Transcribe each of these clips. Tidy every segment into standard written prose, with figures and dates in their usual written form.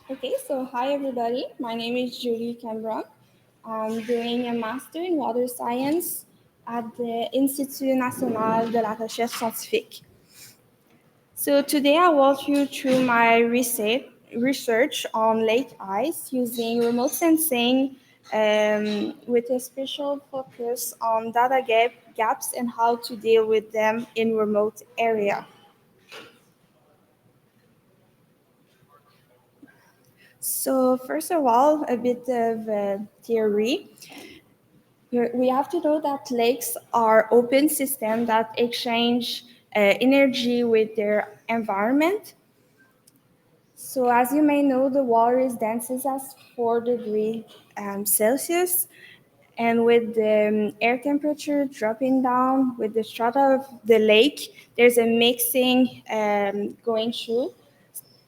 Okay, so hi everybody. My name is Julie Cambron. I'm doing a master in water science at the Institut National de la Recherche Scientifique. So today I'll walk you through my research on lake ice using remote sensing with a special focus on gaps and how to deal with them in remote area. So first of all, a bit of theory. We have to know that lakes are open systems that exchange energy with their environment. So as you may know, the water is densest as 4 degrees Celsius. And with the air temperature dropping down with the strata of the lake, there's a mixing going through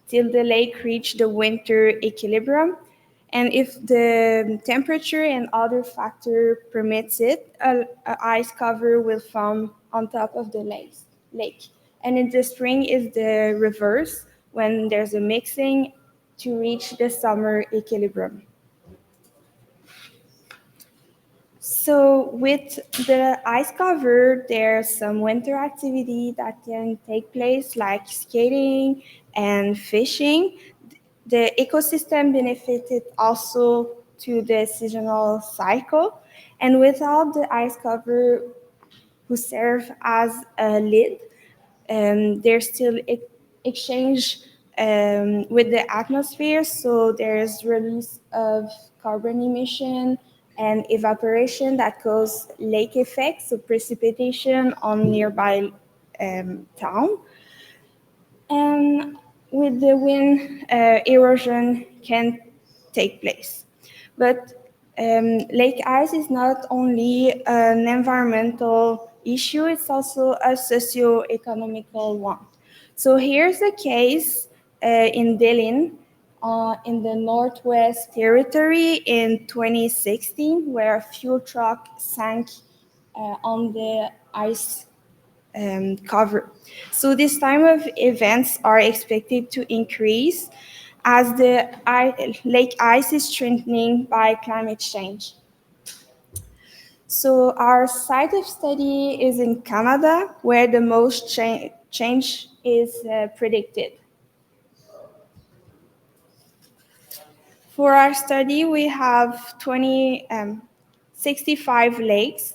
till the lake reach the winter equilibrium. And if the temperature and other factor permits it, a ice cover will form on top of the lake. And in the spring is the reverse when there's a mixing to reach the summer equilibrium. So with the ice cover, there's some winter activity that can take place like skating and fishing. The ecosystem benefited also to the seasonal cycle. And without the ice cover who serve as a lid, there's still exchange with the atmosphere, so there's release of carbon emission and evaporation that cause lake effects, so precipitation on nearby town. And with the wind, erosion can take place. But lake ice is not only an environmental issue, it's also a socio-economical one. So here's a case in Delin, in the Northwest Territory in 2016, where a fuel truck sank on the ice cover. So this time of events are expected to increase as the lake ice is strengthening by climate change. So our site of study is in Canada, where the most change is predicted. For our study, we have 65 lakes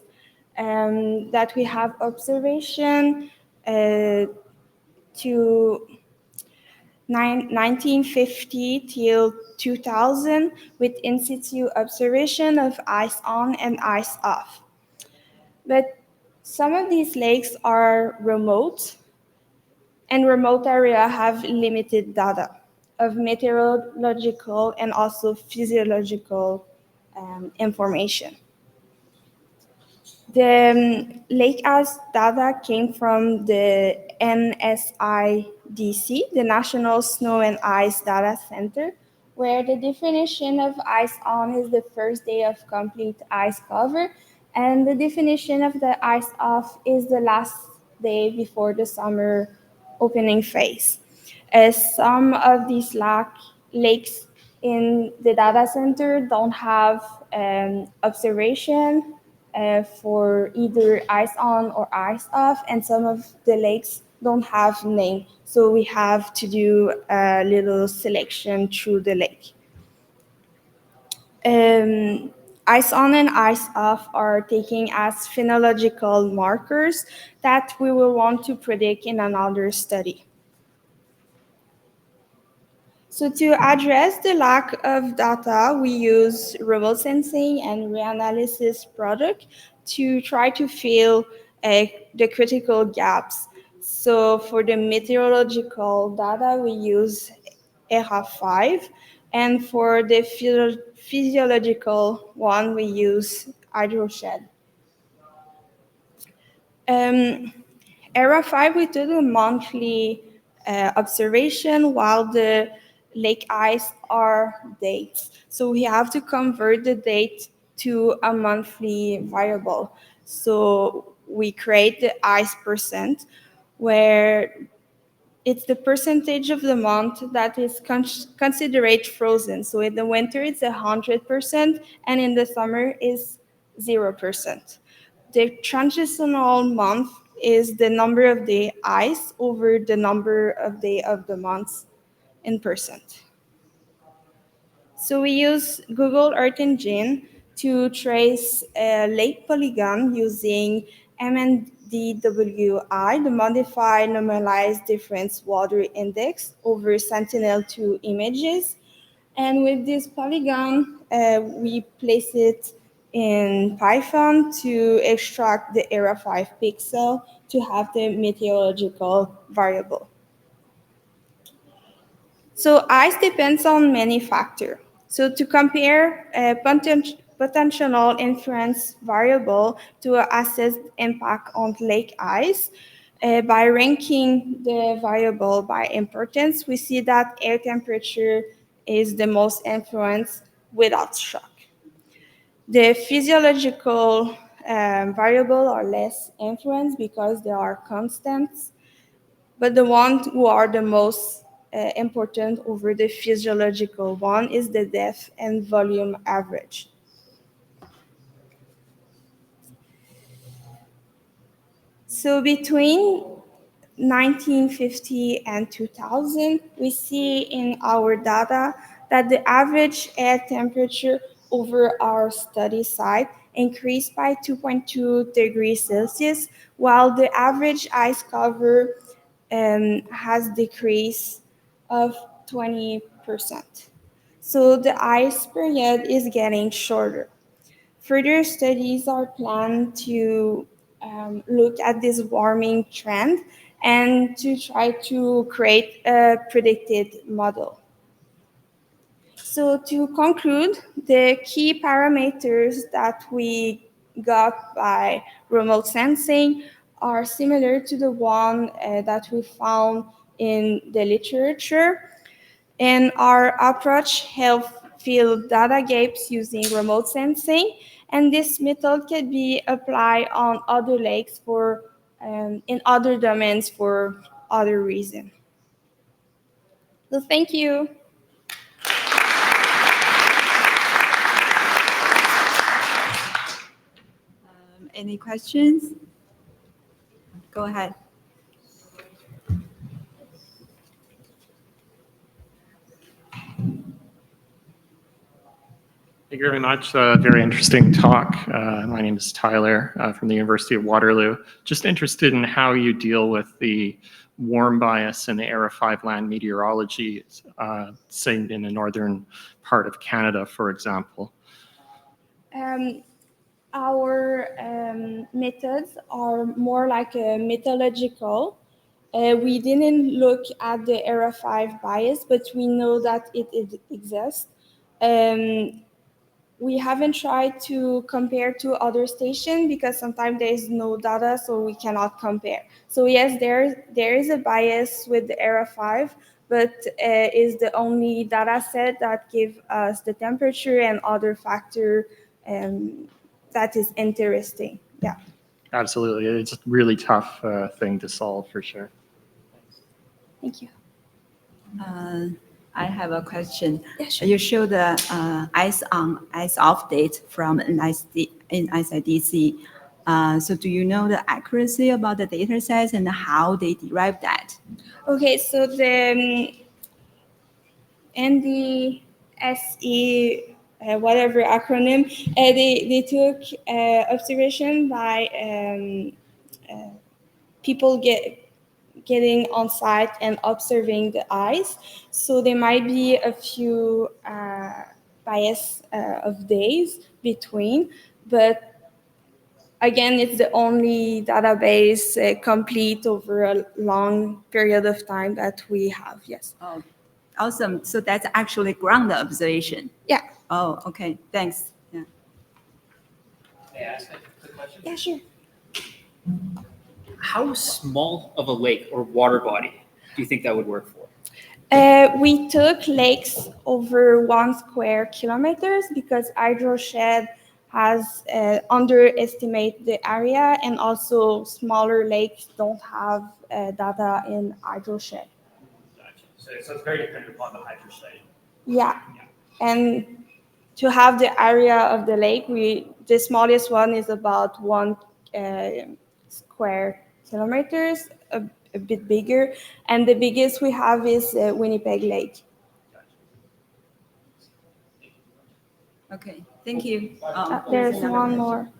that we have observation to 1950 till 2000 with in situ observation of ice on and ice off. But some of these lakes are remote, and remote areas have limited data of meteorological and also physiological information. The lake ice data came from the NSIDC, the National Snow and Ice Data Center, where the definition of ice on is the first day of complete ice cover, and the definition of the ice off is the last day before the summer opening phase. As some of these lakes in the data center don't have observation for either ice on or ice off, and some of the lakes don't have name. So we have to do a little selection through the lake. Ice on and ice off are taken as phenological markers that we will want to predict in another study. So to address the lack of data, we use remote sensing and reanalysis product to try to fill the critical gaps. So for the meteorological data, we use ERA5, and for the physiological one, we use hydroshed. Um, Era 5, we do the monthly observation, while the lake ice are dates. So we have to convert the date to a monthly variable. So we create the ice percent, where it's the percentage of the month that is considered frozen. So in the winter, it's 100%, and in the summer, is 0%. The transitional month is the number of day ice over the number of day of the month in percent. So we use Google Earth Engine to trace a lake polygon using MNDWI, the Modified Normalized Difference Water Index, over Sentinel-2 images. And with this polygon, we place it in Python to extract the Era 5 pixel to have the meteorological variable. So ice depends on many factors. So to compare a potential influence variable to assess impact on lake ice, by ranking the variable by importance, we see that air temperature is the most influenced without shock. The physiological variable are less influenced because they are constants, but the ones who are the most important over the physiological one is the depth and volume average. So between 1950 and 2000, we see in our data that the average air temperature over our study site increased by 2.2 degrees Celsius, while the average ice cover has decreased of 20%. So the ice period is getting shorter. Further studies are planned to look at this warming trend and to try to create a predicted model. So to conclude, the key parameters that we got by remote sensing are similar to the one that we found in the literature. And our approach helps fill data gaps using remote sensing. And this method can be applied on other lakes for in other domains for other reasons. So thank you. Any questions? Go ahead. Thank you very much. Very interesting talk. My name is Tyler from the University of Waterloo. Just interested in how you deal with the warm bias in the Era 5 land meteorology, say in the northern part of Canada, for example. Our methods are more like a methodological. We didn't look at the Era 5 bias, but we know that it exists. We haven't tried to compare to other stations because sometimes there is no data, so we cannot compare. So yes, there is a bias with the Era 5, but is the only data set that gives us the temperature and other factor that is interesting. Yeah. Absolutely. It's a really tough thing to solve for sure. Thank you. I have a question. Yeah, sure. You show the ice on, ice off date from NICDC. So do you know the accuracy about the data sets and how they derive that? Okay, so the NDSE, whatever acronym, they took observation by people getting on site and observing the ice. So there might be a few bias of days between, but again, it's the only database complete over a long period of time that we have, yes. Oh, awesome. So that's actually ground observation. Yeah. Oh, okay. Thanks. Yeah. May I ask a quick question? Yeah, sure. How small of a lake or water body do you think that would work for? We took lakes over 1 square kilometers because hydroshed has underestimate the area, and also smaller lakes don't have data in hydroshed. So it's very dependent upon the hydro study. Yeah. And to have the area of the lake, the smallest one is about 1 square kilometers, a bit bigger, and the biggest we have is Winnipeg Lake. Okay, thank you. There's another one question. more.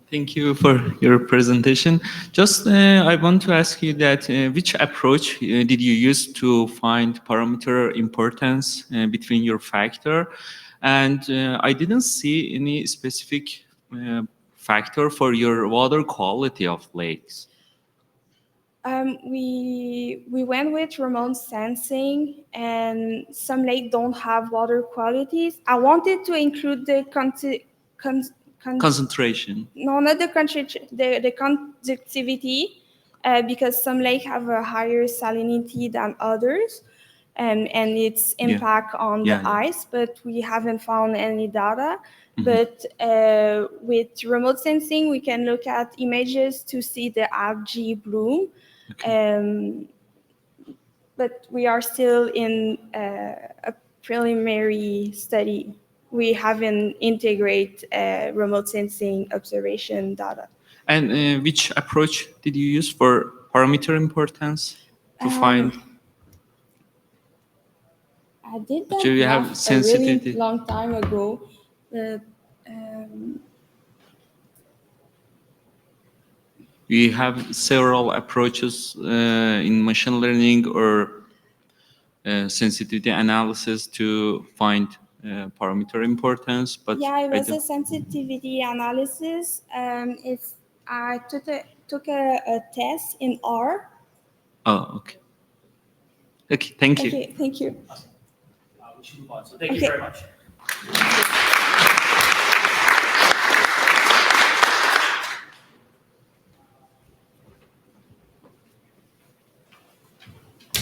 Thank you for your presentation. Just I want to ask you that which approach did you use to find parameter importance between your factor? And I didn't see any specific factor for your water quality of lakes. We went with remote sensing, and some lakes don't have water qualities. I wanted to include the Concentration. no, not the conductivity, because some lakes have a higher salinity than others, and its impact on the ice, but we haven't found any data. But with remote sensing, we can look at images to see the algae bloom. But we are still in a preliminary study. We haven't integrated remote sensing observation data. And which approach did you use for parameter importance to find? I did that Do you have a sensitivity? really long time ago. But, We have several approaches in machine learning or sensitivity analysis to find parameter importance. But yeah, it was a sensitivity analysis. I took a test in R. Oh, okay. Okay, thank you. Okay, thank you. We should move on. So thank you very much.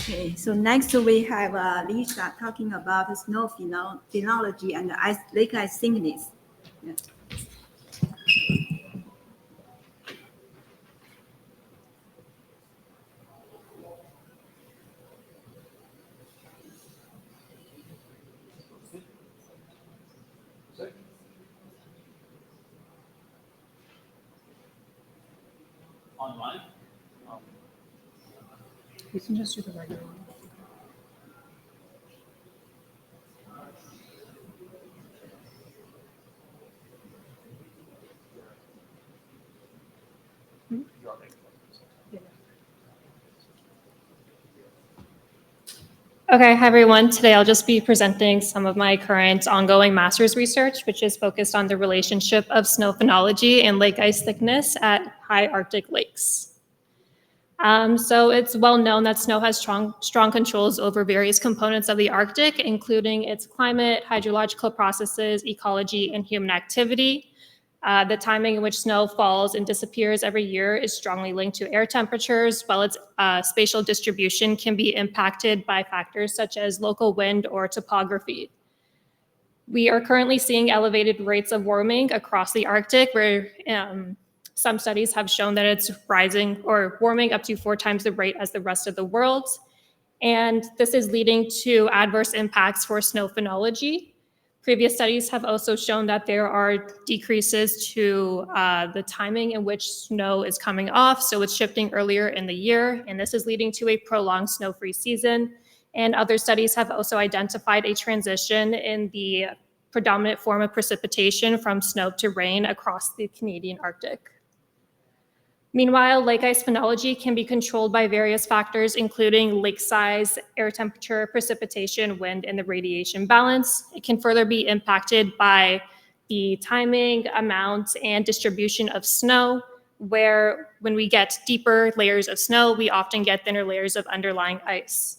Okay, so next we have Lisa talking about the snow phenology and the lake ice thickness. Yeah. Online. You can just do the regular one. Okay, hi everyone. Today I'll just be presenting some of my current ongoing master's research, which is focused on the relationship of snow phenology and lake ice thickness at high Arctic lakes. So it's well known that snow has strong controls over various components of the Arctic, including its climate, hydrological processes, ecology, and human activity. The timing in which snow falls and disappears every year is strongly linked to air temperatures, while its spatial distribution can be impacted by factors such as local wind or topography. We are currently seeing elevated rates of warming across the Arctic, where some studies have shown that it's rising or warming up to 4 times the rate as the rest of the world. And this is leading to adverse impacts for snow phenology. Previous studies have also shown that there are decreases to the timing in which snow is coming off, so it's shifting earlier in the year, and this is leading to a prolonged snow-free season. And other studies have also identified a transition in the predominant form of precipitation from snow to rain across the Canadian Arctic. Meanwhile, lake ice phenology can be controlled by various factors, including lake size, air temperature, precipitation, wind, and the radiation balance. It can further be impacted by the timing, amount, and distribution of snow, where when we get deeper layers of snow, we often get thinner layers of underlying ice.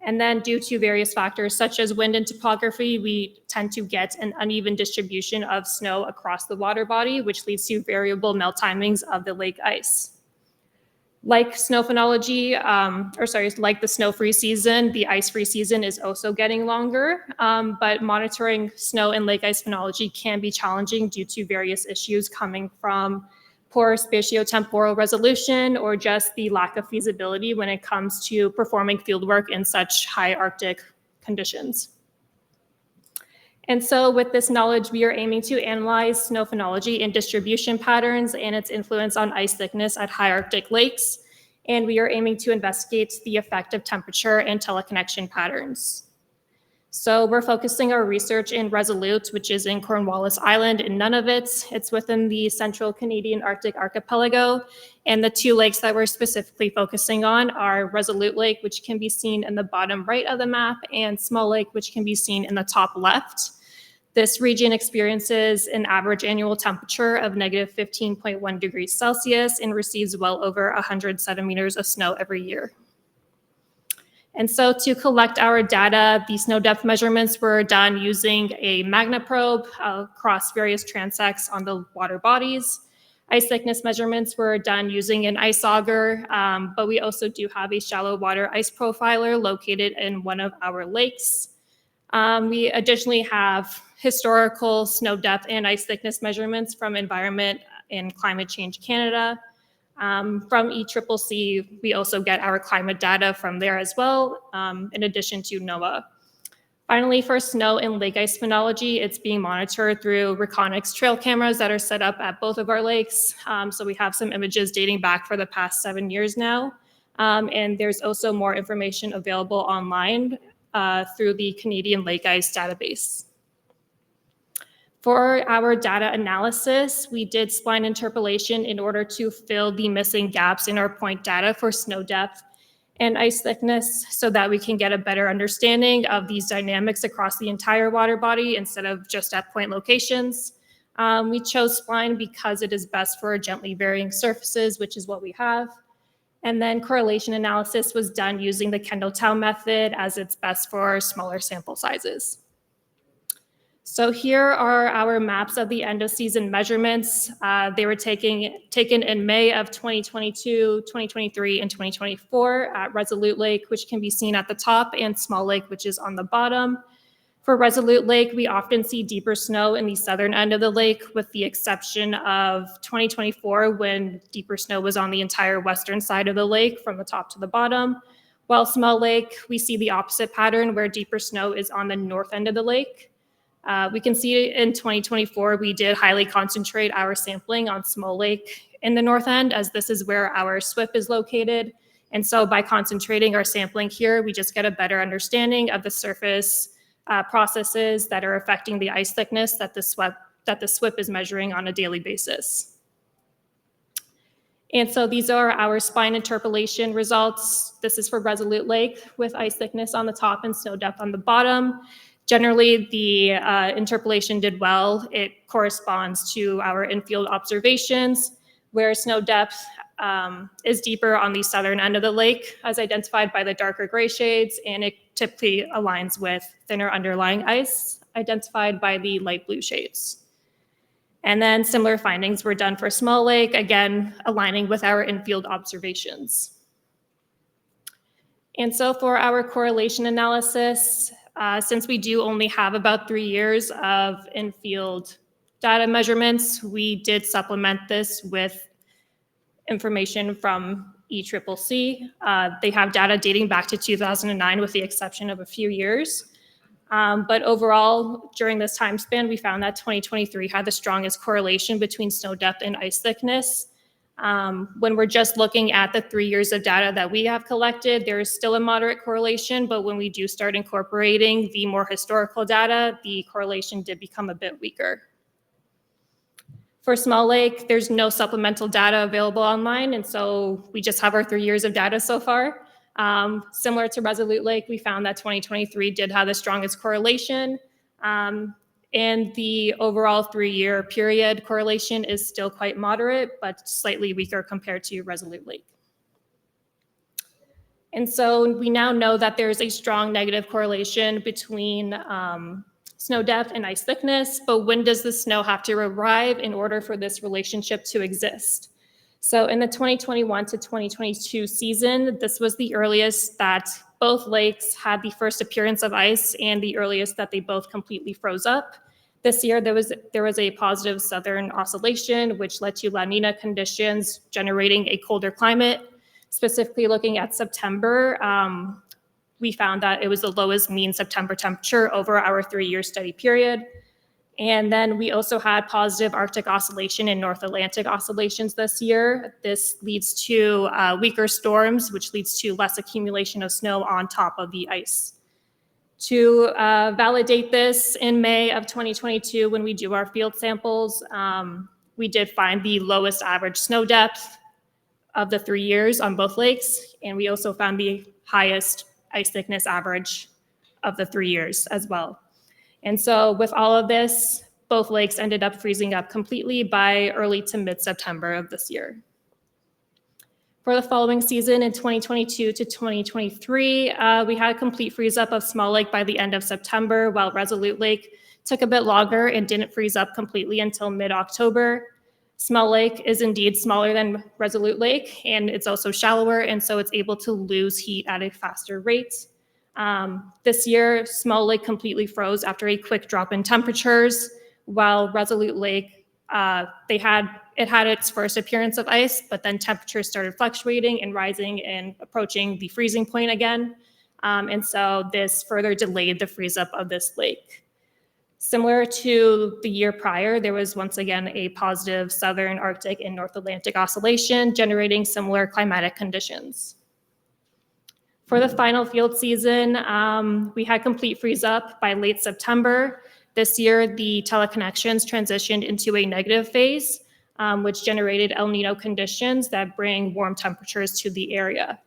And then due to various factors such as wind and topography, we tend to get an uneven distribution of snow across the water body, which leads to variable melt timings of the lake ice. Like snow phenology, like the snow-free season, the ice-free season is also getting longer, but monitoring snow and lake ice phenology can be challenging due to various issues coming from poor spatiotemporal resolution or just the lack of feasibility when it comes to performing fieldwork in such high Arctic conditions. And so with this knowledge, we are aiming to analyze snow phenology and distribution patterns and its influence on ice thickness at high Arctic lakes. And we are aiming to investigate the effect of temperature and teleconnection patterns. So we're focusing our research in Resolute, which is in Cornwallis Island in Nunavut. It's within the central Canadian Arctic archipelago. And the two lakes that we're specifically focusing on are Resolute Lake, which can be seen in the bottom right of the map, and Small Lake, which can be seen in the top left. This region experiences an average annual temperature of negative 15.1 degrees Celsius and receives well over 100 centimeters of snow every year. And so to collect our data, the snow depth measurements were done using a magnet probe across various transects on the water bodies. Ice thickness measurements were done using an ice auger, but we also do have a shallow water ice profiler located in one of our lakes. We additionally have historical snow depth and ice thickness measurements from Environment and Climate Change Canada. From ECCC, we also get our climate data from there as well, in addition to NOAA. Finally, for snow and lake ice phenology, it's being monitored through Reconyx trail cameras that are set up at both of our lakes. So we have some images dating back for the past 7 years now. And there's also more information available online through the Canadian Lake Ice database. For our data analysis, we did spline interpolation in order to fill the missing gaps in our point data for snow depth and ice thickness so that we can get a better understanding of these dynamics across the entire water body instead of just at point locations. We chose spline because it is best for gently varying surfaces, which is what we have. And then correlation analysis was done using the Kendall-Tau method as it's best for smaller sample sizes. So here are our maps of the end of season measurements. They were taken in May of 2022, 2023, and 2024 at Resolute Lake, which can be seen at the top, and Small Lake, which is on the bottom. For Resolute Lake, we often see deeper snow in the southern end of the lake, with the exception of 2024, when deeper snow was on the entire western side of the lake from the top to the bottom. While Small Lake, we see the opposite pattern where deeper snow is on the north end of the lake. We can see in 2024, we did highly concentrate our sampling on Small Lake in the north end, as this is where our SWIP is located. And so by concentrating our sampling here, we just get a better understanding of the surface processes that are affecting the ice thickness that the SWIP is measuring on a daily basis. And so these are our spine interpolation results. This is for Resolute Lake with ice thickness on the top and snow depth on the bottom. Generally, the interpolation did well. It corresponds to our infield observations, where snow depth is deeper on the southern end of the lake, as identified by the darker gray shades, and it typically aligns with thinner underlying ice, identified by the light blue shades. And then similar findings were done for Small Lake, again, aligning with our infield observations. And so for our correlation analysis, since we do only have about 3 years of in-field data measurements, we did supplement this with information from ECCC. They have data dating back to 2009 with the exception of a few years. But overall, during this time span, we found that 2023 had the strongest correlation between snow depth and ice thickness. When we're just looking at the 3 years of data that we have collected, there is still a moderate correlation, but when we do start incorporating the more historical data, the correlation did become a bit weaker. For Small Lake, there's no supplemental data available online, and so we just have our 3 years of data so far. Similar to Resolute Lake, we found that 2023 did have the strongest correlation. And the overall 3-year period correlation is still quite moderate, but slightly weaker compared to Resolute Lake. And so we now know that there's a strong negative correlation between snow depth and ice thickness, but when does the snow have to arrive in order for this relationship to exist? So in the 2021 to 2022 season, this was the earliest that both lakes had the first appearance of ice and the earliest that they both completely froze up. This year, there was a positive southern oscillation, which led to La Nina conditions, generating a colder climate. Specifically looking at September, we found that it was the lowest mean September temperature over our 3-year study period. And then we also had positive Arctic oscillation and North Atlantic oscillations this year. This leads to weaker storms, which leads to less accumulation of snow on top of the ice. To validate this, in May of 2022, when we do our field samples, we did find the lowest average snow depth of the 3 years on both lakes, and we also found the highest ice thickness average of the 3 years as well. And so with all of this, both lakes ended up freezing up completely by early to mid-September of this year. For the following season in 2022 to 2023, we had a complete freeze up of Small Lake by the end of September, while Resolute Lake took a bit longer and didn't freeze up completely until mid-October. Small Lake is indeed smaller than Resolute Lake, and it's also shallower, and so it's able to lose heat at a faster rate. This year, Small Lake completely froze after a quick drop in temperatures, while Resolute Lake, it had its first appearance of ice, but then temperatures started fluctuating and rising and approaching the freezing point again. And so this further delayed the freeze up of this lake. Similar to the year prior, there was once again a positive Southern Arctic and North Atlantic oscillation, generating similar climatic conditions. For the final field season, we had complete freeze up by late September. This year, the teleconnections transitioned into a negative phase, which generated El Nino conditions that bring warm temperatures to the area.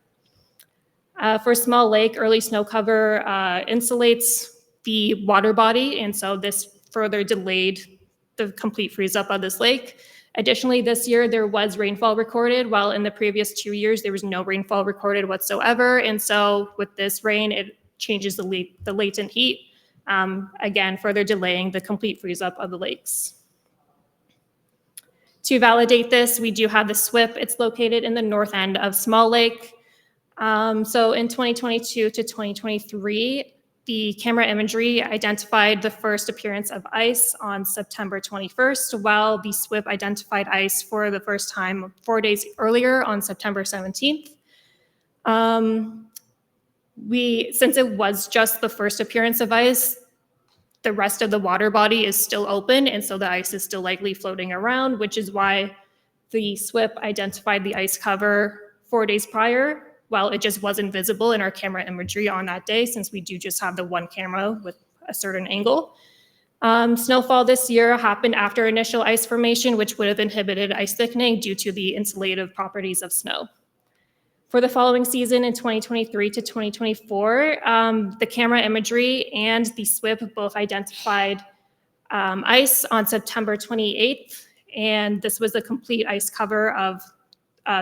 For Small Lake, early snow cover insulates the water body, and so this further delayed the complete freeze up of this lake. Additionally, this year there was rainfall recorded, while in the previous 2 years there was no rainfall recorded whatsoever. And so with this rain, it changes the latent heat, again, further delaying the complete freeze up of the lakes. To validate this, we do have the SWIP. It's located in the north end of Small Lake. So in 2022 to 2023, the camera imagery identified the first appearance of ice on September 21st, while the SWIP identified ice for the first time 4 days earlier on September 17th. Since it was just the first appearance of ice, the rest of the water body is still open, and so the ice is still likely floating around, which is why the SWIP identified the ice cover 4 days prior, while it just wasn't visible in our camera imagery on that day, since we do just have the one camera with a certain angle. Snowfall this year happened after initial ice formation, which would have inhibited ice thickening due to the insulative properties of snow. For the following season in 2023 to 2024, the camera imagery and the SWIP both identified ice on September 28th, and this was the complete ice cover of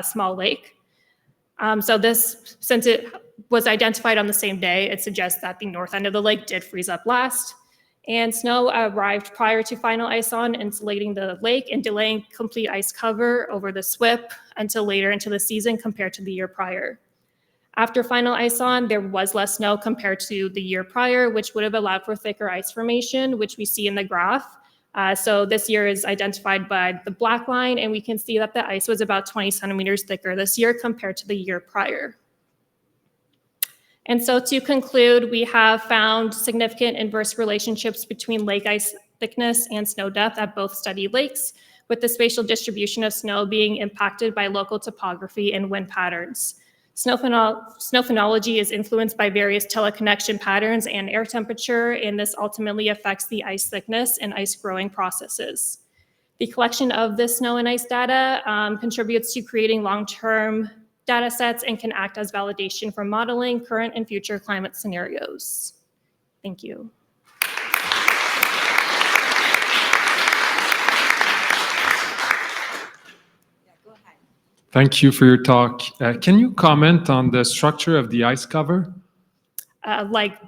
Small Lake. So this, since it was identified on the same day, it suggests that the north end of the lake did freeze up last, and snow arrived prior to final ice on, insulating the lake and delaying complete ice cover over the SWIP until later into the season compared to the year prior. After final ice on, there was less snow compared to the year prior, which would have allowed for thicker ice formation, which we see in the graph. So this year is identified by the black line, and we can see that the ice was about 20 centimeters thicker this year compared to the year prior. And so to conclude, we have found significant inverse relationships between lake ice thickness and snow depth at both studied lakes, with the spatial distribution of snow being impacted by local topography and wind patterns. Snow phenology is influenced by various teleconnection patterns and air temperature, and this ultimately affects the ice thickness and ice growing processes. The collection of this snow and ice data contributes to creating long-term data sets and can act as validation for modeling current and future climate scenarios. Thank you. Thank you for your talk. Can you comment on the structure of the ice cover? Black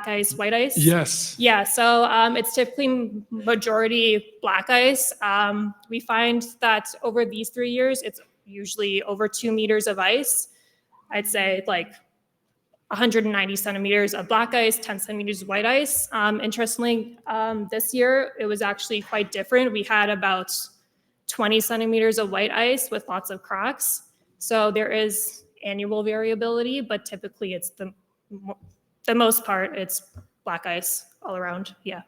ice, white ice? Yes. Yeah, so it's typically majority black ice. We find that over these 3 years, it's usually over 2 meters of ice. I'd say like 190 centimeters of black ice, 10 centimeters of white ice. Interestingly, this year it was actually quite different. We had about 20 centimeters of white ice with lots of cracks. So there is annual variability, but typically it's the most part, it's black ice all around, yeah.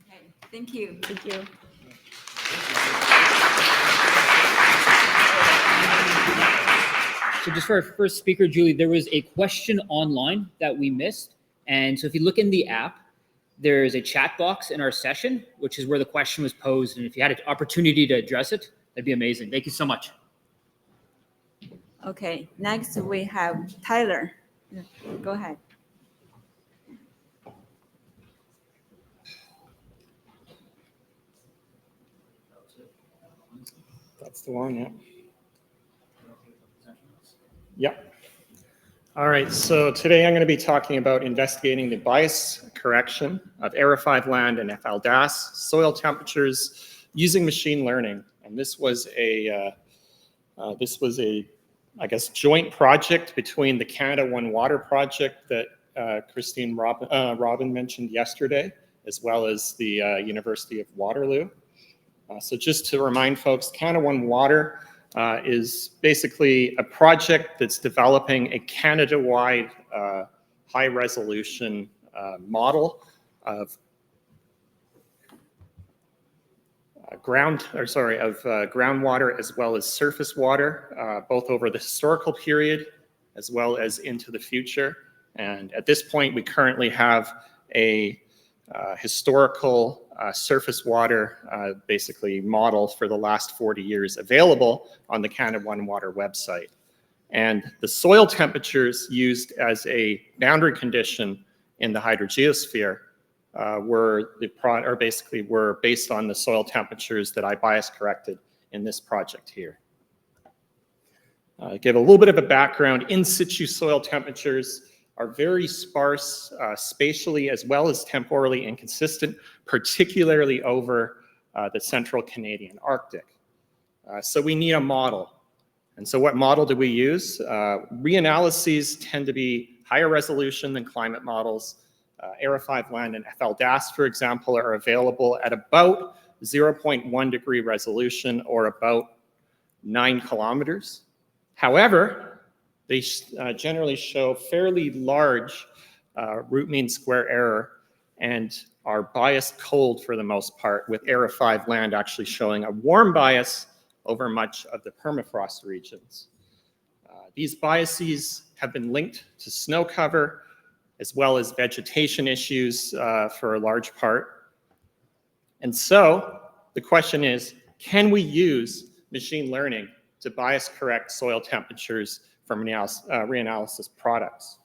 Okay, thank you. Thank you. So just for our first speaker, Julie, there was a question online that we missed. And so if you look in the app, there's a chat box in our session, which is where the question was posed. And if you had an opportunity to address it, that'd be amazing. Thank you so much. Okay, next we have Tyler. Go ahead. That's the one, yeah. Yep. All right, so today I'm going to be talking about investigating the bias correction of aerified land and FLDAS soil temperatures using machine learning. And this was a, I guess, joint project between the Canada One Water project that Christine Robin mentioned yesterday, as well as the University of Waterloo. So just to remind folks, Canada One Water is basically a project that's developing a Canada-wide high-resolution model of groundwater as well as surface water, both over the historical period as well as into the future. And at this point, we currently have a historical surface water basically model for the last 40 years available on the Canada One Water website. And the soil temperatures used as a boundary condition in the hydrogeosphere were based on the soil temperatures that I bias corrected in this project here. Give a little bit of a background. In situ soil temperatures are very sparse spatially as well as temporally inconsistent, particularly over the central Canadian Arctic. So we need a model. And so what model do we use? Reanalyses tend to be higher resolution than climate models. Aerified land and FLDAS, for example, are available at about 0.1 degree resolution or about 9 kilometers. However, they generally show fairly large root mean square error and are biased cold for the most part, with aerified land actually showing a warm bias over much of the permafrost regions. These biases have been linked to snow cover as well as vegetation issues for a large part. And so the question is, can we use machine learning to bias correct soil temperatures from reanalysis products?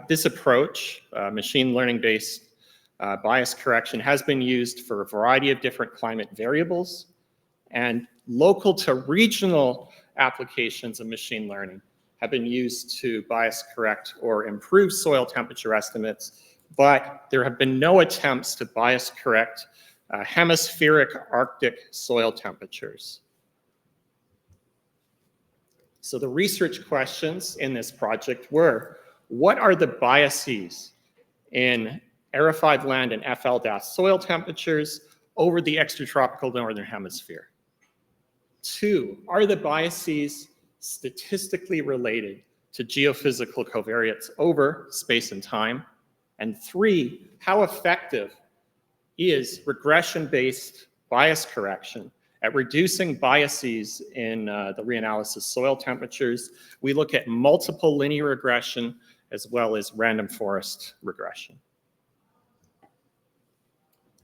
This approach, machine learning-based bias correction, has been used for a variety of different climate variables, and local to regional applications of machine learning have been used to bias correct or improve soil temperature estimates, but there have been no attempts to bias correct hemispheric Arctic soil temperatures. So the research questions in this project were, what are the biases in aerified land and FLDAS soil temperatures over the extratropical northern hemisphere? 2, are the biases statistically related to geophysical covariates over space and time? And 3, how effective is regression-based bias correction at reducing biases in the reanalysis soil temperatures? We look at multiple linear regression as well as random forest regression.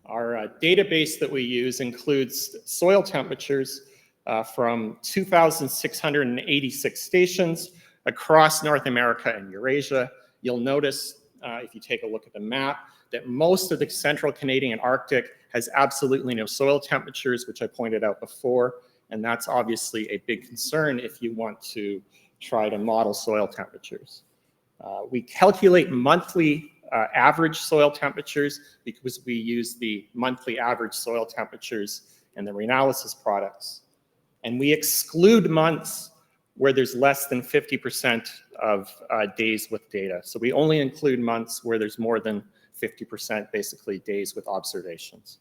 Our database that we use includes soil temperatures from 2,686 stations across North America and Eurasia. You'll notice, if you take a look at the map, that most of the central Canadian Arctic has absolutely no soil temperatures, which I pointed out before, and that's obviously a big concern if you want to try to model soil temperatures. We calculate monthly average soil temperatures because we use the monthly average soil temperatures and the reanalysis products. And we exclude months where there's less than 50% of days with data. So we only include months where there's more than 50% basically days with observations.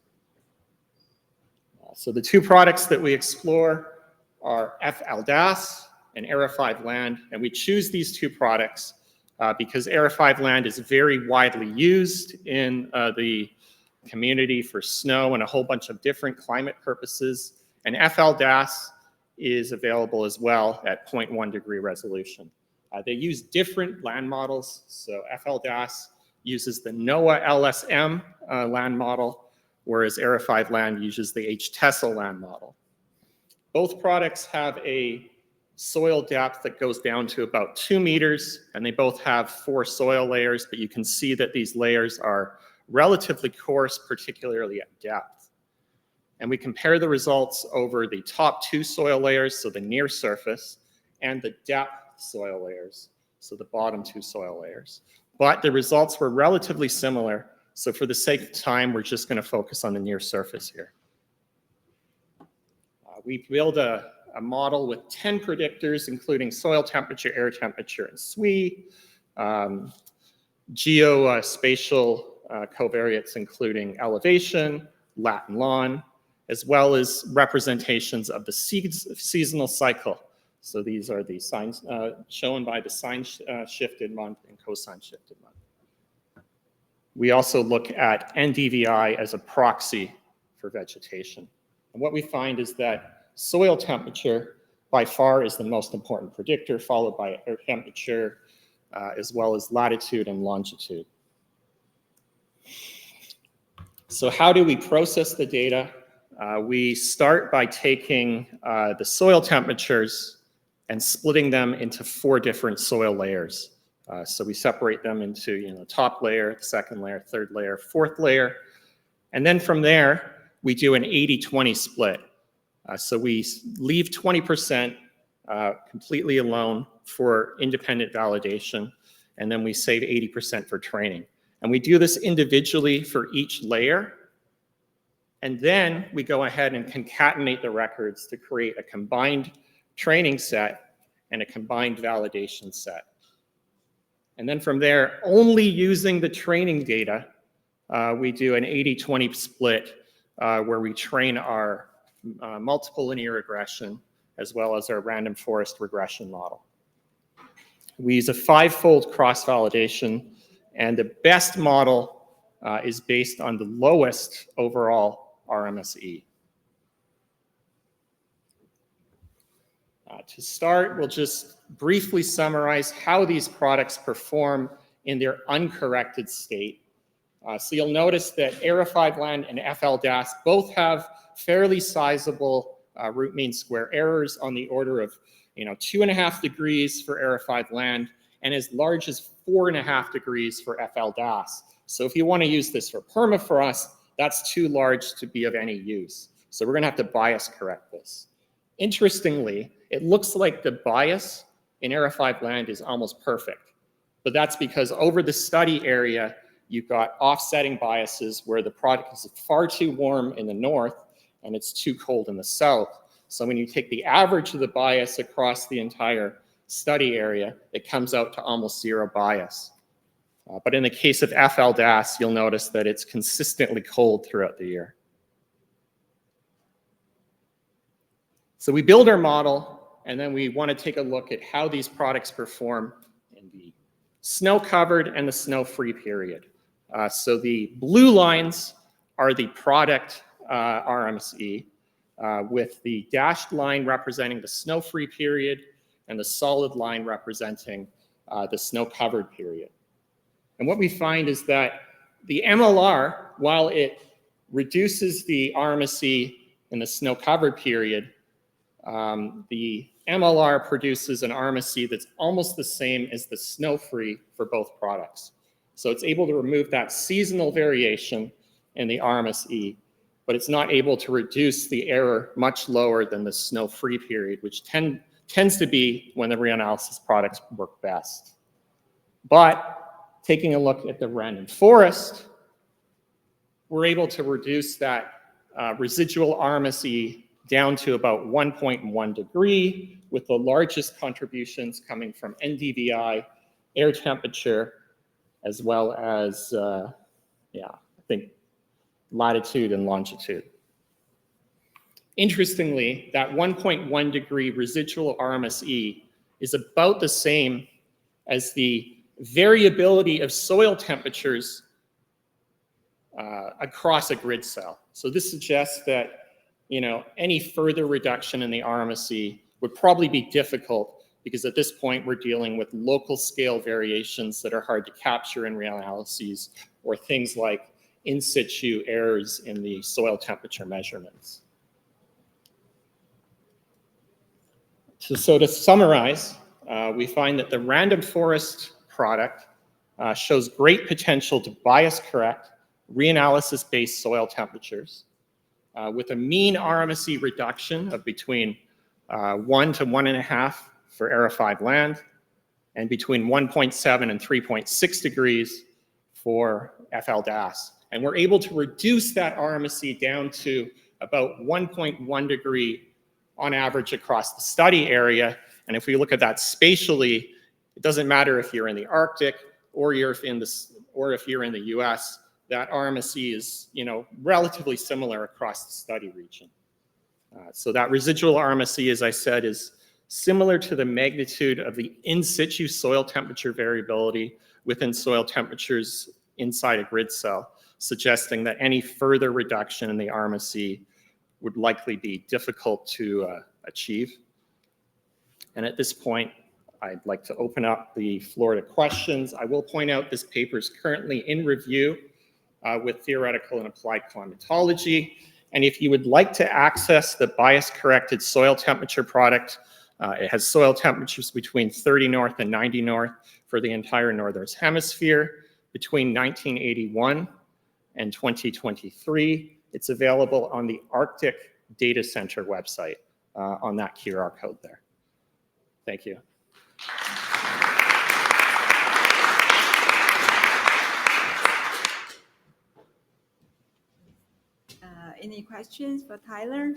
So the two products that we explore are F-LDAS and ERA5 land, and we choose these two products because ERA5 land is very widely used in the community for snow and a whole bunch of different climate purposes, and F-LDAS is available as well at 0.1 degree resolution. They use different land models, so F-LDAS uses the NOAA LSM land model, whereas ERA5 land uses the H-TESSA land model. Both products have a soil depth that goes down to about 2 meters, and they both have 4 soil layers, but you can see that these layers are relatively coarse, particularly at depth. And we compare the results over the top 2 soil layers, so the near surface, and the depth soil layers, so the bottom 2 soil layers. But the results were relatively similar, so for the sake of time, we're just going to focus on the near surface here. We build a model with 10 predictors, including soil temperature, air temperature, and SWE, geospatial covariates, including elevation, lat and lon, as well as representations of the seasonal cycle. So these are the signs shown by the sign shifted month and cosine shifted month. We also look at NDVI as a proxy for vegetation. And what we find is that soil temperature by far is the most important predictor, followed by air temperature, as well as latitude and longitude. So how do we process the data? We start by taking the soil temperatures and splitting them into 4 different soil layers. So we separate them into top layer, second layer, third layer, fourth layer. And then from there, we do an 80-20 split. So we leave 20% completely alone for independent validation, and then we save 80% for training. And we do this individually for each layer. And then we go ahead and concatenate the records to create a combined training set and a combined validation set. And then from there, only using the training data, we do an 80-20 split where we train our multiple linear regression as well as our random forest regression model. We use a 5-fold cross-validation, and the best model is based on the lowest overall RMSE. To start, we'll just briefly summarize how these products perform in their uncorrected state. So you'll notice that ERA5 land and F-LDAS both have fairly sizable root mean square errors on the order of 2.5 degrees for ERA5 land and as large as 4.5 degrees for F-LDAS. So if you want to use this for permafrost, that's too large to be of any use. So we're going to have to bias correct this. Interestingly, it looks like the bias in ERA5 land is almost perfect, but that's because over the study area, you've got offsetting biases where the product is far too warm in the north and it's too cold in the south. So when you take the average of the bias across the entire study area, it comes out to almost 0 bias. But in the case of F-LDAS, you'll notice that it's consistently cold throughout the year. So we build our model, and then we want to take a look at how these products perform in the snow-covered and the snow-free period. So the blue lines are the product RMSE, with the dashed line representing the snow-free period and the solid line representing the snow-covered period. And what we find is that the MLR, while it reduces the RMSE in the snow-covered period, the MLR produces an RMSE that's almost the same as the snow-free for both products. So it's able to remove that seasonal variation in the RMSE, but it's not able to reduce the error much lower than the snow-free period, which tends to be when the reanalysis products work best. But taking a look at the random forest, we're able to reduce that residual RMSE down to about 1.1 degree, with the largest contributions coming from NDVI, air temperature, as well as, I think latitude and longitude. Interestingly, that 1.1 degree residual RMSE is about the same as the variability of soil temperatures across a grid cell. So this suggests that, any further reduction in the RMSE would probably be difficult, because at this point we're dealing with local scale variations that are hard to capture in real analyses, or things like in situ errors in the soil temperature measurements. So to summarize, we find that the random forest product shows great potential to bias correct reanalysis-based soil temperatures with a mean RMSE reduction of between 1 to 1.5 for AERA5 land, and between 1.7 and 3.6 degrees for FL-DAS. And we're able to reduce that RMSE down to about 1.1 degree on average across the study area. And if we look at that spatially, it doesn't matter if you're in the Arctic or if you're in the US, that RMSE is, relatively similar across the study region. So that residual RMSE, as I said, is similar to the magnitude of the in situ soil temperature variability within soil temperatures inside a grid cell, suggesting that any further reduction in the RMSE would likely be difficult to achieve. And at this point, I'd like to open up the floor to questions. I will point out this paper is currently in review with theoretical and applied climatology. And if you would like to access the bias-corrected soil temperature product, it has soil temperatures between 30 north and 90 north for the entire northern hemisphere between 1981 and 2023. It's available on the Arctic Data Center website on that QR code there. Thank you. Any questions for Tyler?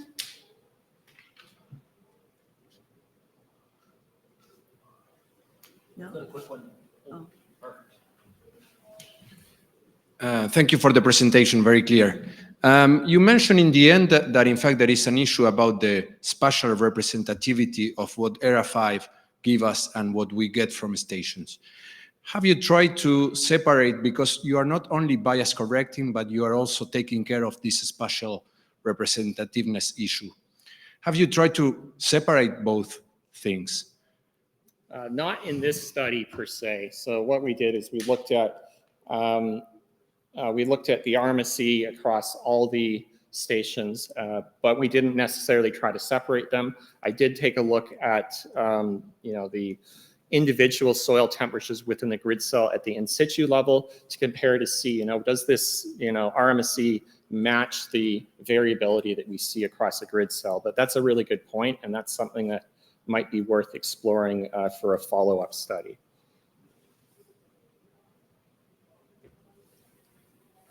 No? A quick one. Oh. Thank you for the presentation, very clear. You mentioned in the end that in fact there is an issue about the spatial representativity of what AERA5 give us and what we get from stations. Have you tried to separate, because you are not only bias correcting, but you are also taking care of this spatial representativeness issue? Have you tried to separate both things? Not in this study per se. So what we did is we looked at the RMSE across all the stations, but we didn't necessarily try to separate them. I did take a look at the individual soil temperatures within the grid cell at the in situ level to compare to see, does this RMSE match the variability that we see across a grid cell? But that's a really good point, and that's something that might be worth exploring for a follow-up study.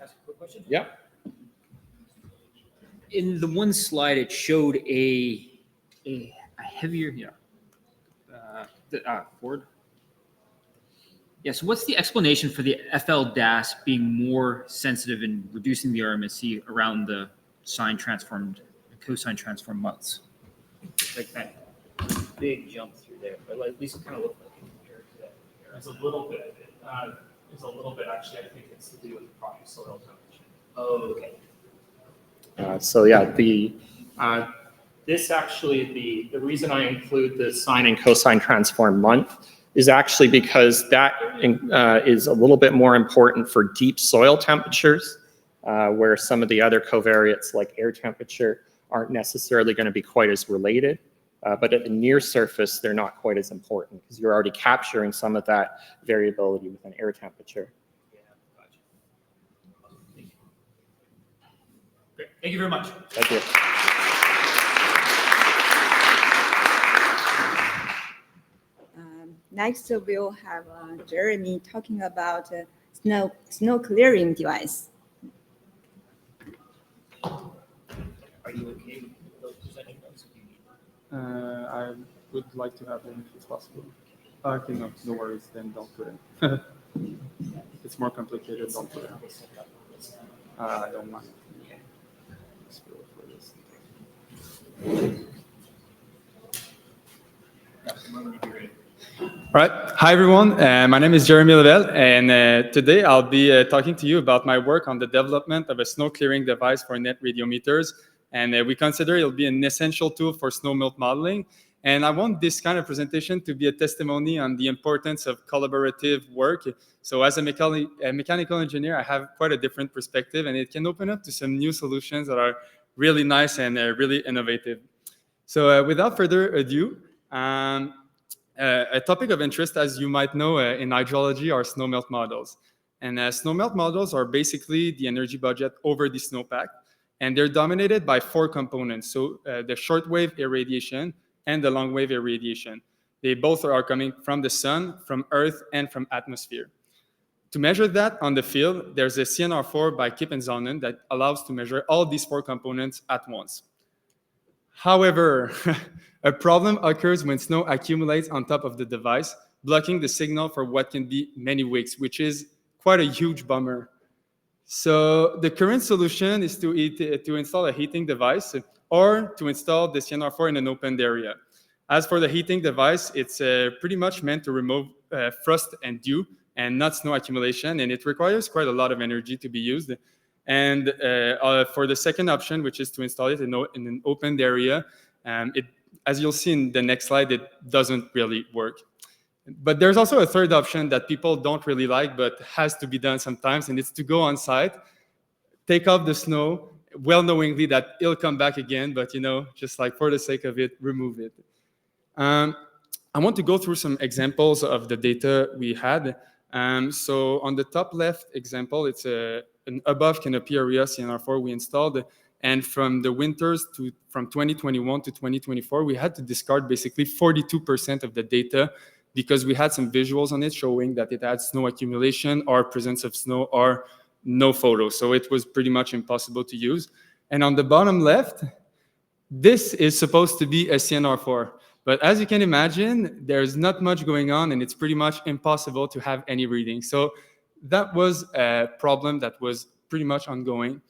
Ask a quick question? Yep. In the one slide, it showed a heavier, forward. Yeah, so what's the explanation for the FL-DAS being more sensitive in reducing the RMSE around the sine transformed and cosine transformed months? Like that big jump through there, but at least it kind of looked like it compared to that. It's a little bit. Actually, I think it's to do with the property soil temperature. Oh, okay. So yeah, this actually, the reason I include the sine and cosine transform month is actually because that is a little bit more important for deep soil temperatures, where some of the other covariates like air temperature aren't necessarily going to be quite as related. But at the near surface, they're not quite as important because you're already capturing some of that variability within air temperature. Yeah, gotcha. Thank you. Great. Thank you very much. Thank you. Next, we'll have Jeremy talking about snow clearing device. I would like to have them if it's possible. Okay, no worries, then don't put it. It's more complicated, don't put it. I don't mind. Let's go for this. All right. Hi, everyone. My name is Jeremy Lavelle, and today I'll be talking to you about my work on the development of a snow clearing device for net radiometers. And we consider it'll be an essential tool for snow melt modeling. And I want this kind of presentation to be a testimony on the importance of collaborative work. So as a mechanical engineer, I have quite a different perspective, and it can open up to some new solutions that are really nice and really innovative. So without further ado, a topic of interest, as you might know, in hydrology are snowmelt models. And snowmelt models are basically the energy budget over the snowpack. And they're dominated by 4 components. So the shortwave irradiation and the longwave irradiation. They both are coming from the sun, from Earth, and from atmosphere. To measure that on the field, there's a CNR4 by Kip and Zonen that allows to measure all these 4 components at once. However, a problem occurs when snow accumulates on top of the device, blocking the signal for what can be many weeks, which is quite a huge bummer. So the current solution is to install a heating device or to install the CNR4 in an open area. As for the heating device, it's pretty much meant to remove frost and dew and not snow accumulation, and it requires quite a lot of energy to be used. And for the second option, which is to install it in an open area, as you'll see in the next slide, it doesn't really work. But there's also a third option that people don't really like, but has to be done sometimes, and it's to go on site, take off the snow, well knowingly that it'll come back again, but just like for the sake of it, remove it. I want to go through some examples of the data we had. So on the top left example, it's an above canopy area CNR4 we installed. And from the winters from 2021 to 2024, we had to discard basically 42% of the data because we had some visuals on it showing that it had snow accumulation or presence of snow or no photos. So it was pretty much impossible to use. And on the bottom left, this is supposed to be a CNR4. But as you can imagine, there's not much going on and it's pretty much impossible to have any reading. So that was a problem that was pretty much ongoing.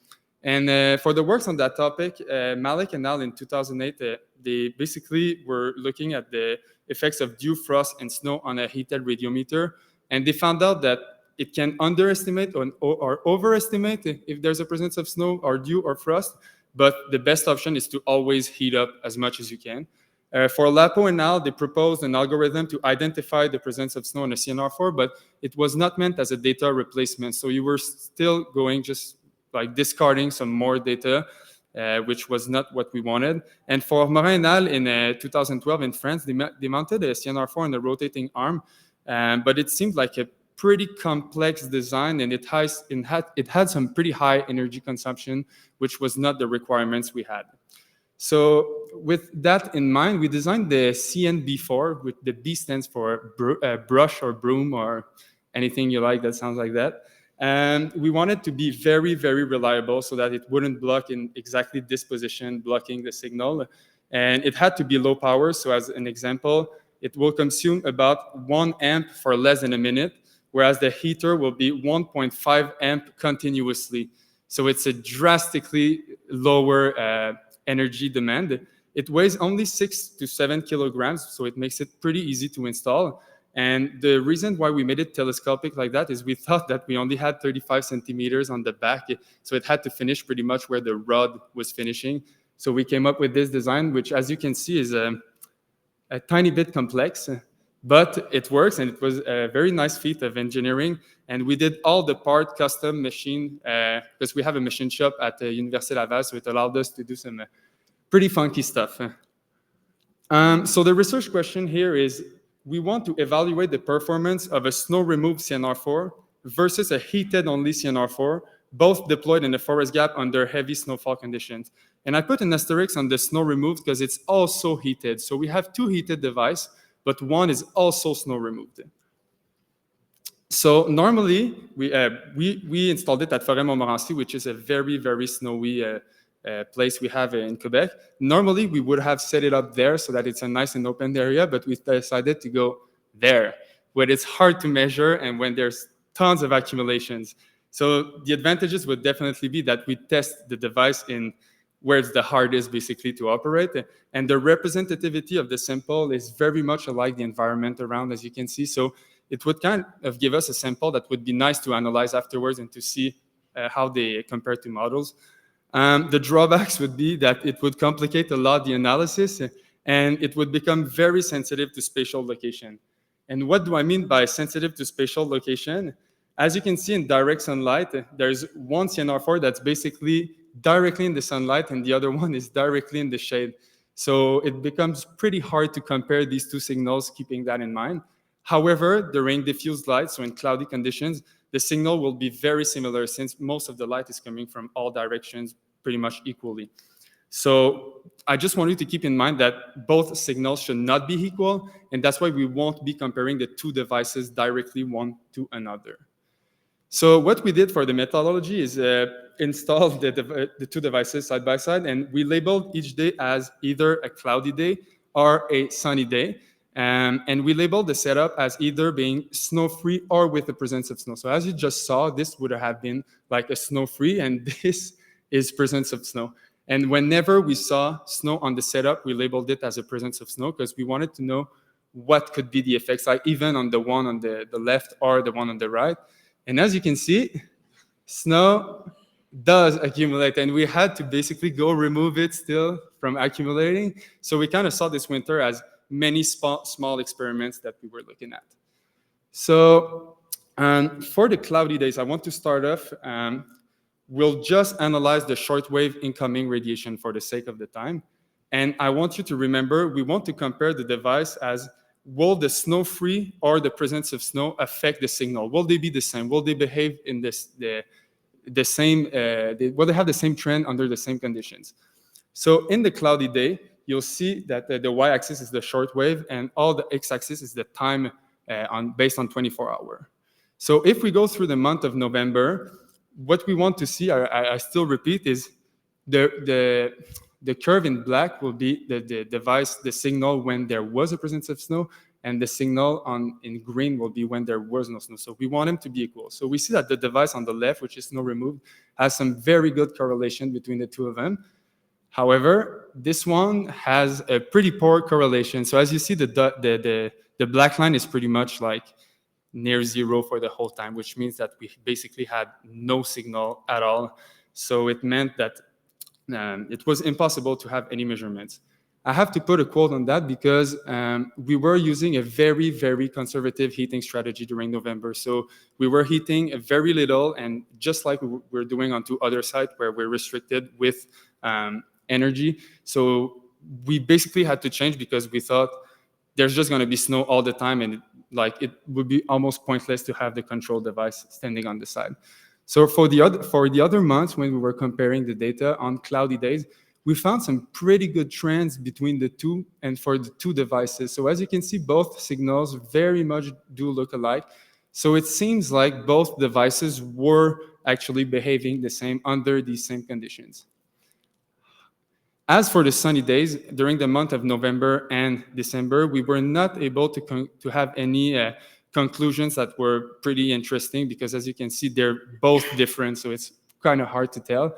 And for the works on that topic, Malik and Al in 2008, they basically were looking at the effects of dew, frost, and snow on a heated radiometer. And they found out that it can underestimate or overestimate if there's a presence of snow or dew or frost. But the best option is to always heat up as much as you can. For Lapo and Al, they proposed an algorithm to identify the presence of snow in a CNR4, but it was not meant as a data replacement. So you were still going just like discarding some more data, which was not what we wanted. And for Morin and Al in 2012 in France, they mounted a CNR4 in a rotating arm, but it seemed like a pretty complex design, and it had some pretty high energy consumption, which was not the requirements we had. So with that in mind, we designed the CNB4, with the B stands for brush or broom or anything you like that sounds like that. And we wanted to be very, very reliable so that it wouldn't block in exactly this position, blocking the signal. And it had to be low power. So as an example, it will consume about 1 amp for less than a minute, whereas the heater will be 1.5 amp continuously. So it's a drastically lower energy demand. It weighs only 6 to 7 kilograms, so it makes it pretty easy to install. And the reason why we made it telescopic like that is we thought that we only had 35 centimeters on the back, so it had to finish pretty much where the rod was finishing. So we came up with this design, which, as you can see, is a tiny bit complex, but it works, and it was a very nice feat of engineering. And we did all the part custom machine, because we have a machine shop at Université Laval, so it allowed us to do some pretty funky stuff. So the research question here is, we want to evaluate the performance of a snow-removed CNR4 versus a heated-only CNR4, both deployed in a forest gap under heavy snowfall conditions. And I put an asterisk on the snow-removed because it's also heated. So we have 2 heated devices, but one is also snow-removed. So normally, we installed it at Forêt-Montmorency, which is a very, very snowy place we have in Quebec. Normally, we would have set it up there so that it's a nice and open area, but we decided to go there, where it's hard to measure and when there's tons of accumulations. So the advantages would definitely be that we test the device in where it's the hardest basically to operate. And the representativity of the sample is very much alike the environment around, as you can see. So it would kind of give us a sample that would be nice to analyze afterwards and to see how they compare to models. The drawbacks would be that it would complicate a lot the analysis and it would become very sensitive to spatial location. And what do I mean by sensitive to spatial location? As you can see in direct sunlight, there's one CNR4 that's basically directly in the sunlight and the other one is directly in the shade. So it becomes pretty hard to compare these two signals, keeping that in mind. However, during diffuse light, so in cloudy conditions, the signal will be very similar since most of the light is coming from all directions pretty much equally. So I just want you to keep in mind that both signals should not be equal, and that's why we won't be comparing the two devices directly one to another. So what we did for the methodology is install the two devices side by side, and we labeled each day as either a cloudy day or a sunny day. And we labeled the setup as either being snow-free or with the presence of snow. So as you just saw, this would have been like a snow-free, and this is presence of snow. And whenever we saw snow on the setup, we labeled it as a presence of snow because we wanted to know what could be the effects, like even on the one on the left or the one on the right. And as you can see, snow does accumulate, and we had to basically go remove it still from accumulating. So we kind of saw this winter as many small experiments that we were looking at. So for the cloudy days, I want to start off. We'll just analyze the shortwave incoming radiation for the sake of the time. And I want you to remember, we want to compare the device as, will the snow-free or the presence of snow affect the signal? Will they be the same? Will they behave in the same, will they have the same trend under the same conditions? So in the cloudy day, you'll see that the y-axis is the shortwave and all the x-axis is the time based on 24-hour. So if we go through the month of November, what we want to see, I still repeat, is the curve in black will be the device, the signal when there was a presence of snow, and the signal in green will be when there was no snow. So we want them to be equal. So we see that the device on the left, which is snow removed, has some very good correlation between the two of them. However, this one has a pretty poor correlation. So as you see, the black line is pretty much like near zero for the whole time, which means that we basically had no signal at all. So it meant that it was impossible to have any measurements. I have to put a quote on that because we were using a very, very conservative heating strategy during November. So we were heating very little, and just like we're doing on two other sites where we're restricted with energy. So we basically had to change because we thought there's just going to be snow all the time, and it would be almost pointless to have the control device standing on the side. So for the other months, when we were comparing the data on cloudy days, we found some pretty good trends between the two and for the two devices. So as you can see, both signals very much do look alike. So it seems like both devices were actually behaving the same under these same conditions. As for the sunny days, during the month of November and December, we were not able to have any conclusions that were pretty interesting because, as you can see, they're both different, so it's kind of hard to tell.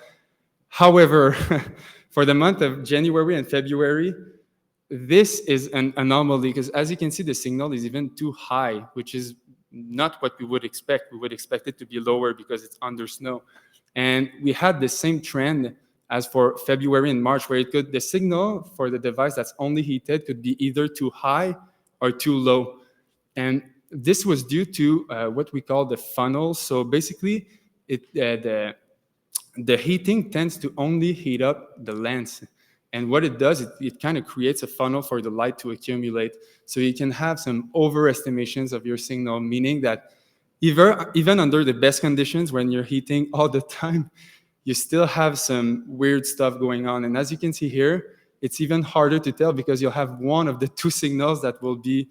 However, for the month of January and February, this is an anomaly because, as you can see, the signal is even too high, which is not what we would expect. We would expect it to be lower because it's under snow. And we had the same trend as for February and March, where the signal for the device that's only heated could be either too high or too low. And this was due to what we call the funnel. So basically, the heating tends to only heat up the lens. And what it does, it kind of creates a funnel for the light to accumulate. So you can have some overestimations of your signal, meaning that even under the best conditions, when you're heating all the time, you still have some weird stuff going on. And as you can see here, it's even harder to tell because you'll have one of the two signals that will be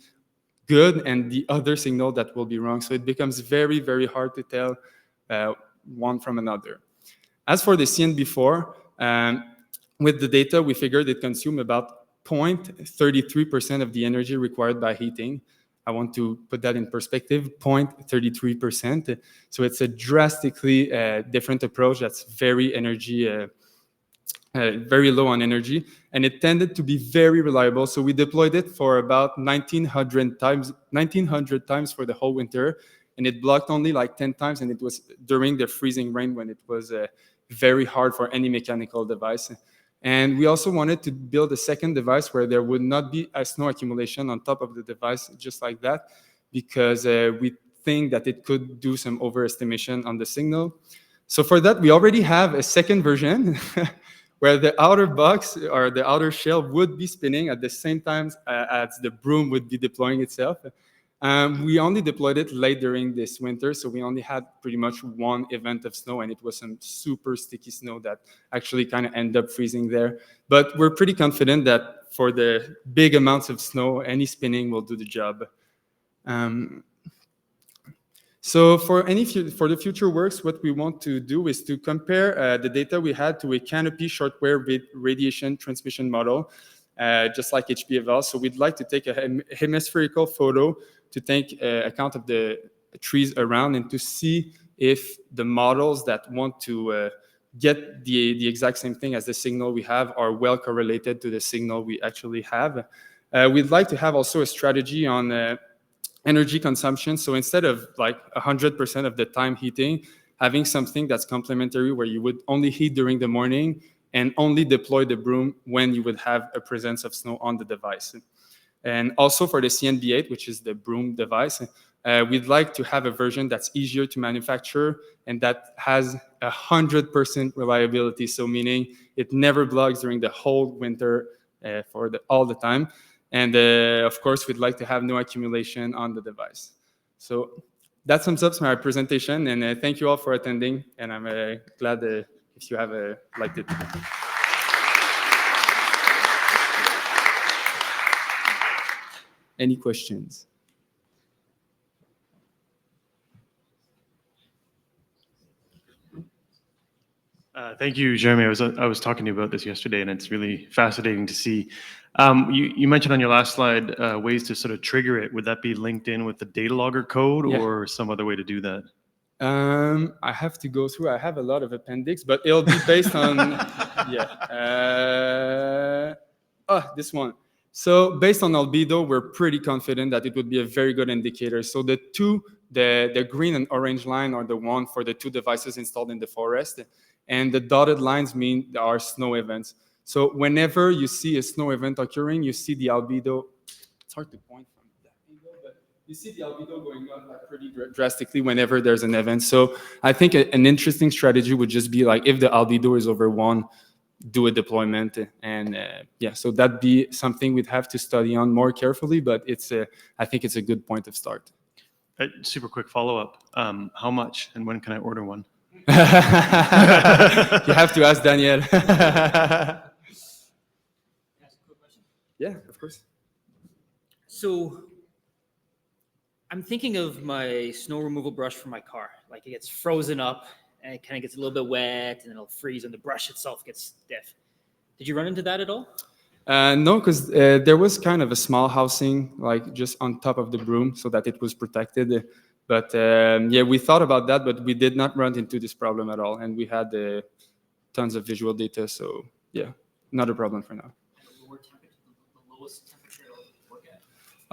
good and the other signal that will be wrong. So it becomes very, very hard to tell one from another. As for the CN before, With the data, we figured it consumed about 0.33% of the energy required by heating. I want to put that in perspective, 0.33%. So it's a drastically different approach that's very very low on energy, and it tended to be very reliable. So we deployed it for about 1900 times for the whole winter, and it blocked only like 10 times, and it was during the freezing rain when it was very hard for any mechanical device. And we also wanted to build a second device where there would not be a snow accumulation on top of the device just like that, because we think that it could do some overestimation on the signal. So for that, we already have a second version where the outer box or the outer shell would be spinning at the same time as the broom would be deploying itself. We only deployed it late during this winter, so we only had pretty much one event of snow, and it was some super sticky snow that actually kind of ended up freezing there. But we're pretty confident that for the big amounts of snow, any spinning will do the job. So for the future works, what we want to do is to compare the data we had to a canopy shortwave radiation transmission model, just like HPFL. So we'd like to take a hemispherical photo to take account of the trees around and to see if the models that want to get the exact same thing as the signal we have are well correlated to the signal we actually have. We'd like to have also a strategy on energy consumption. So instead of like 100% of the time heating, having something that's complementary where you would only heat during the morning and only deploy the broom when you would have a presence of snow on the device. And also for the CNB8, which is the broom device, we'd like to have a version that's easier to manufacture and that has 100% reliability. So meaning it never blogs during the whole winter all the time. And of course, we'd like to have no accumulation on the device. So that sums up my presentation, and thank you all for attending. And I'm glad if you have liked it. Any questions? Thank you, Jeremy. I was talking to you about this yesterday, and it's really fascinating to see. You mentioned on your last slide ways to sort of trigger it. Would that be linked in with the data logger code or some other way to do that? I have to go through. I have a lot of appendix, but it'll be based on this one. So based on albedo, we're pretty confident that it would be a very good indicator. So the green and orange line are the one for the two devices installed in the forest. And the dotted lines mean there are snow events. So whenever you see a snow event occurring, you see the albedo. It's hard to point from that angle, but you see the albedo going up like pretty drastically whenever there's an event. So I think an interesting strategy would just be like if the albedo is over 1, do a deployment. And so that'd be something we'd have to study on more carefully, but I think it's a good point of start. Super quick follow-up. How much and when can I order one? You have to ask Daniel. Yeah, of course. So I'm thinking of my snow removal brush for my car. Like it gets frozen up and it kind of gets a little bit wet and then it'll freeze and the brush itself gets stiff. Did you run into that at all? No, because there was kind of a small housing like just on top of the broom so that it was protected. But we thought about that, but we did not run into this problem at all. And we had tons of visual data. So yeah, not a problem for now.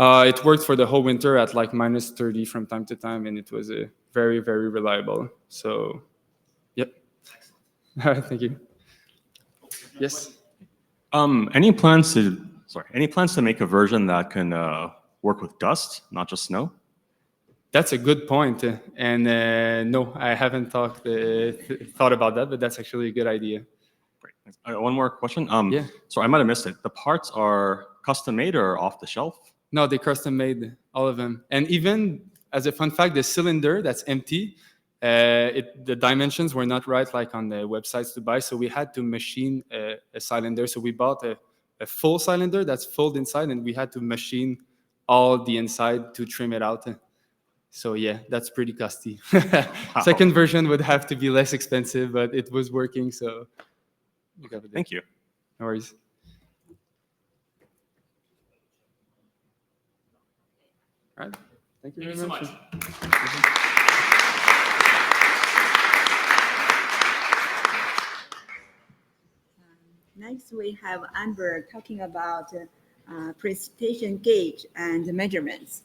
It worked for the whole winter at like -30 from time to time, and it was very, very reliable. So, yep. All right, thank you. Yes. Any plans to make a version that can work with dust, not just snow? That's a good point, and no, I haven't thought about that, but that's actually a good idea. Great. One more question. Yeah. So I might have missed it. The parts are custom made or off the shelf? No, they custom made, all of them. And even as a fun fact, the cylinder that's empty, the dimensions were not right like on the websites to buy, so we had to machine a cylinder. So we bought a full cylinder that's filled inside, and we had to machine all the inside to trim it out. So yeah, that's pretty costly. Second version would have to be less expensive, but it was working, so You covered it. Thank you. No worries. All right. Thank you very much. Next, we have Amber talking about precipitation gauge and measurements.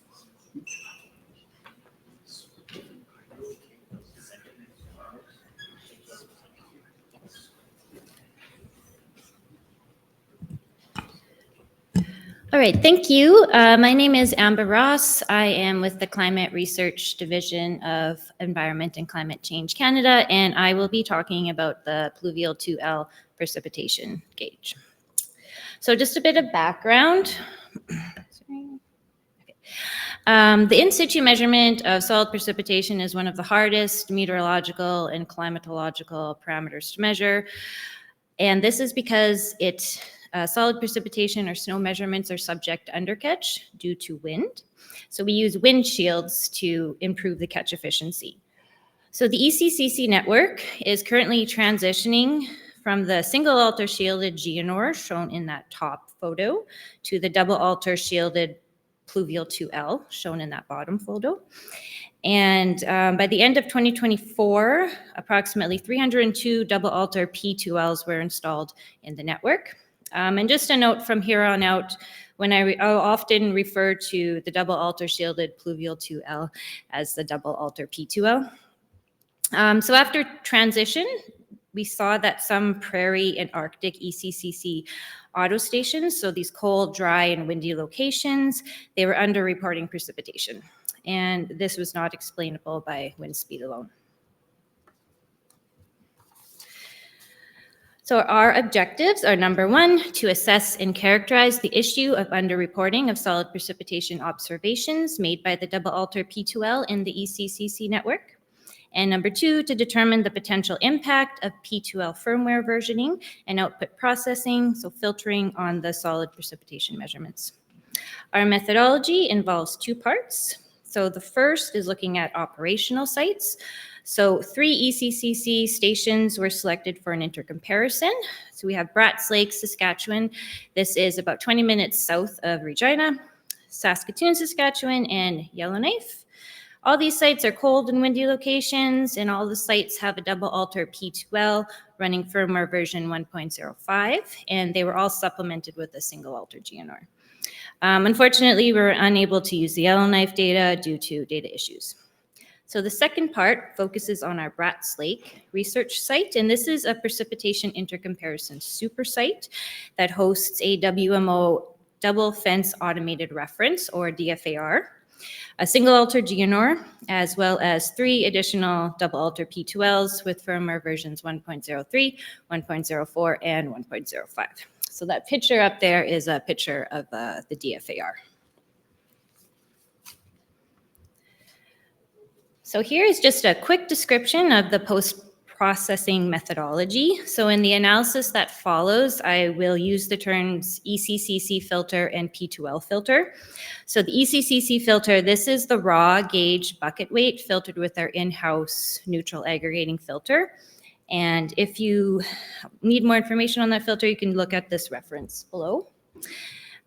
All right, thank you. My name is Amber Ross. I am with the Climate Research Division of Environment and Climate Change Canada, and I will be talking about the pluvial 2L precipitation gauge. So just a bit of background. The in situ measurement of solid precipitation is one of the hardest meteorological and climatological parameters to measure. And this is because solid precipitation or snow measurements are subject to undercatch due to wind. So we use wind shields to improve the catch efficiency. So the ECCC network is currently transitioning from the single altar shielded GNOR shown in that top photo to the double altar shielded pluvial 2L shown in that bottom photo. And by the end of 2024, approximately 302 double altar P2Ls were installed in the network. And just a note from here on out, I'll often refer to the double altar shielded pluvial 2L as the double altar P2L. So after transition, we saw that some prairie and Arctic ECCC auto stations, so these cold, dry, and windy locations, they were underreporting precipitation. And this was not explainable by wind speed alone. So our objectives are, number one, to assess and characterize the issue of underreporting of solid precipitation observations made by the double altar P2L in the ECCC network. And number two, to determine the potential impact of P2L firmware versioning and output processing, so filtering on the solid precipitation measurements. Our methodology involves two parts. So the first is looking at operational sites. So 3 ECCC stations were selected for an intercomparison. So we have Bratts Lake, Saskatchewan. This is about 20 minutes south of Regina, Saskatoon, Saskatchewan, and Yellowknife. All these sites are cold and windy locations, and all the sites have a double altar P2L running firmware version 1.05, and they were all supplemented with a single altar GNR. Unfortunately, we were unable to use the Yellowknife data due to data issues. So the second part focuses on our Bratts Lake research site, and this is a precipitation intercomparison super site that hosts a WMO double fence automated reference, or DFAR, a single altar GNR, as well as 3 additional double altar P2Ls with firmware versions 1.03, 1.04, and 1.05. So that picture up there is a picture of the DFAR. So here is just a quick description of the post-processing methodology. So in the analysis that follows, I will use the terms ECCC filter and P2L filter. So the ECCC filter, this is the raw gauge bucket weight filtered with our in-house neutral aggregating filter. And if you need more information on that filter, you can look at this reference below.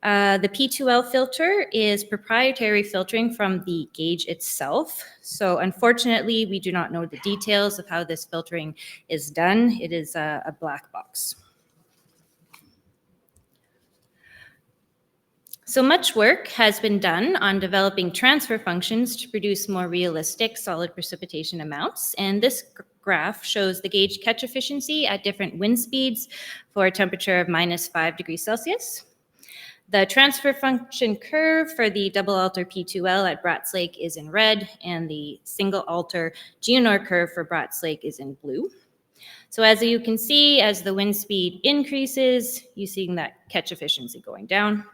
The P2L filter is proprietary filtering from the gauge itself. So unfortunately, we do not know the details of how this filtering is done. It is a black box. So much work has been done on developing transfer functions to produce more realistic solid precipitation amounts. And this graph shows the gauge catch efficiency at different wind speeds for a temperature of -5 degrees Celsius. The transfer function curve for the double altar P2L at Bratts Lake is in red, and the single altar GNR curve for Bratts Lake is in blue. So as you can see, as the wind speed increases, you're seeing that catch efficiency going down.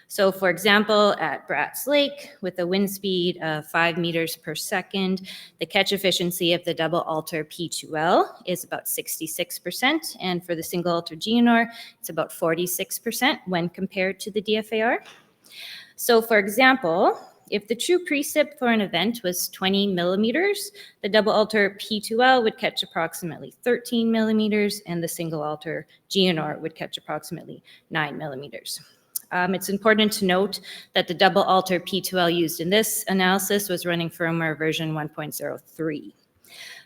So for example, at Bratts Lake, with a wind speed of 5 meters per second, the catch efficiency of the double altar P2L is about 66%, and for the single altar GNR, it's about 46% when compared to the DFAR. So for example, if the true precip for an event was 20 millimeters, the double alter P2L would catch approximately 13 millimeters, and the single alter GNR would catch approximately 9 millimeters. It's important to note that the double alter P2L used in this analysis was running firmware version 1.03.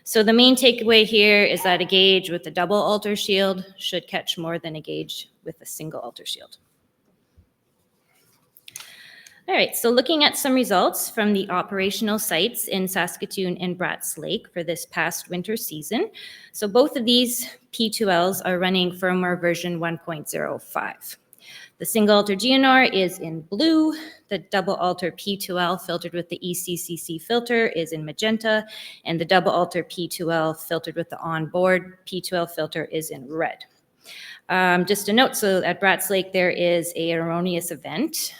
So the main takeaway here is that a gauge with a double alter shield should catch more than a gauge with a single alter shield. All right, so looking at some results from the operational sites in Saskatoon and Bratz Lake for this past winter season. So both of these P2Ls are running firmware version 1.05. The single alter GNR is in blue, the double alter P2L filtered with the ECCC filter is in magenta, and the double alter P2L filtered with the onboard P2L filter is in red. Just a note, so at Bratz Lake, there is an erroneous event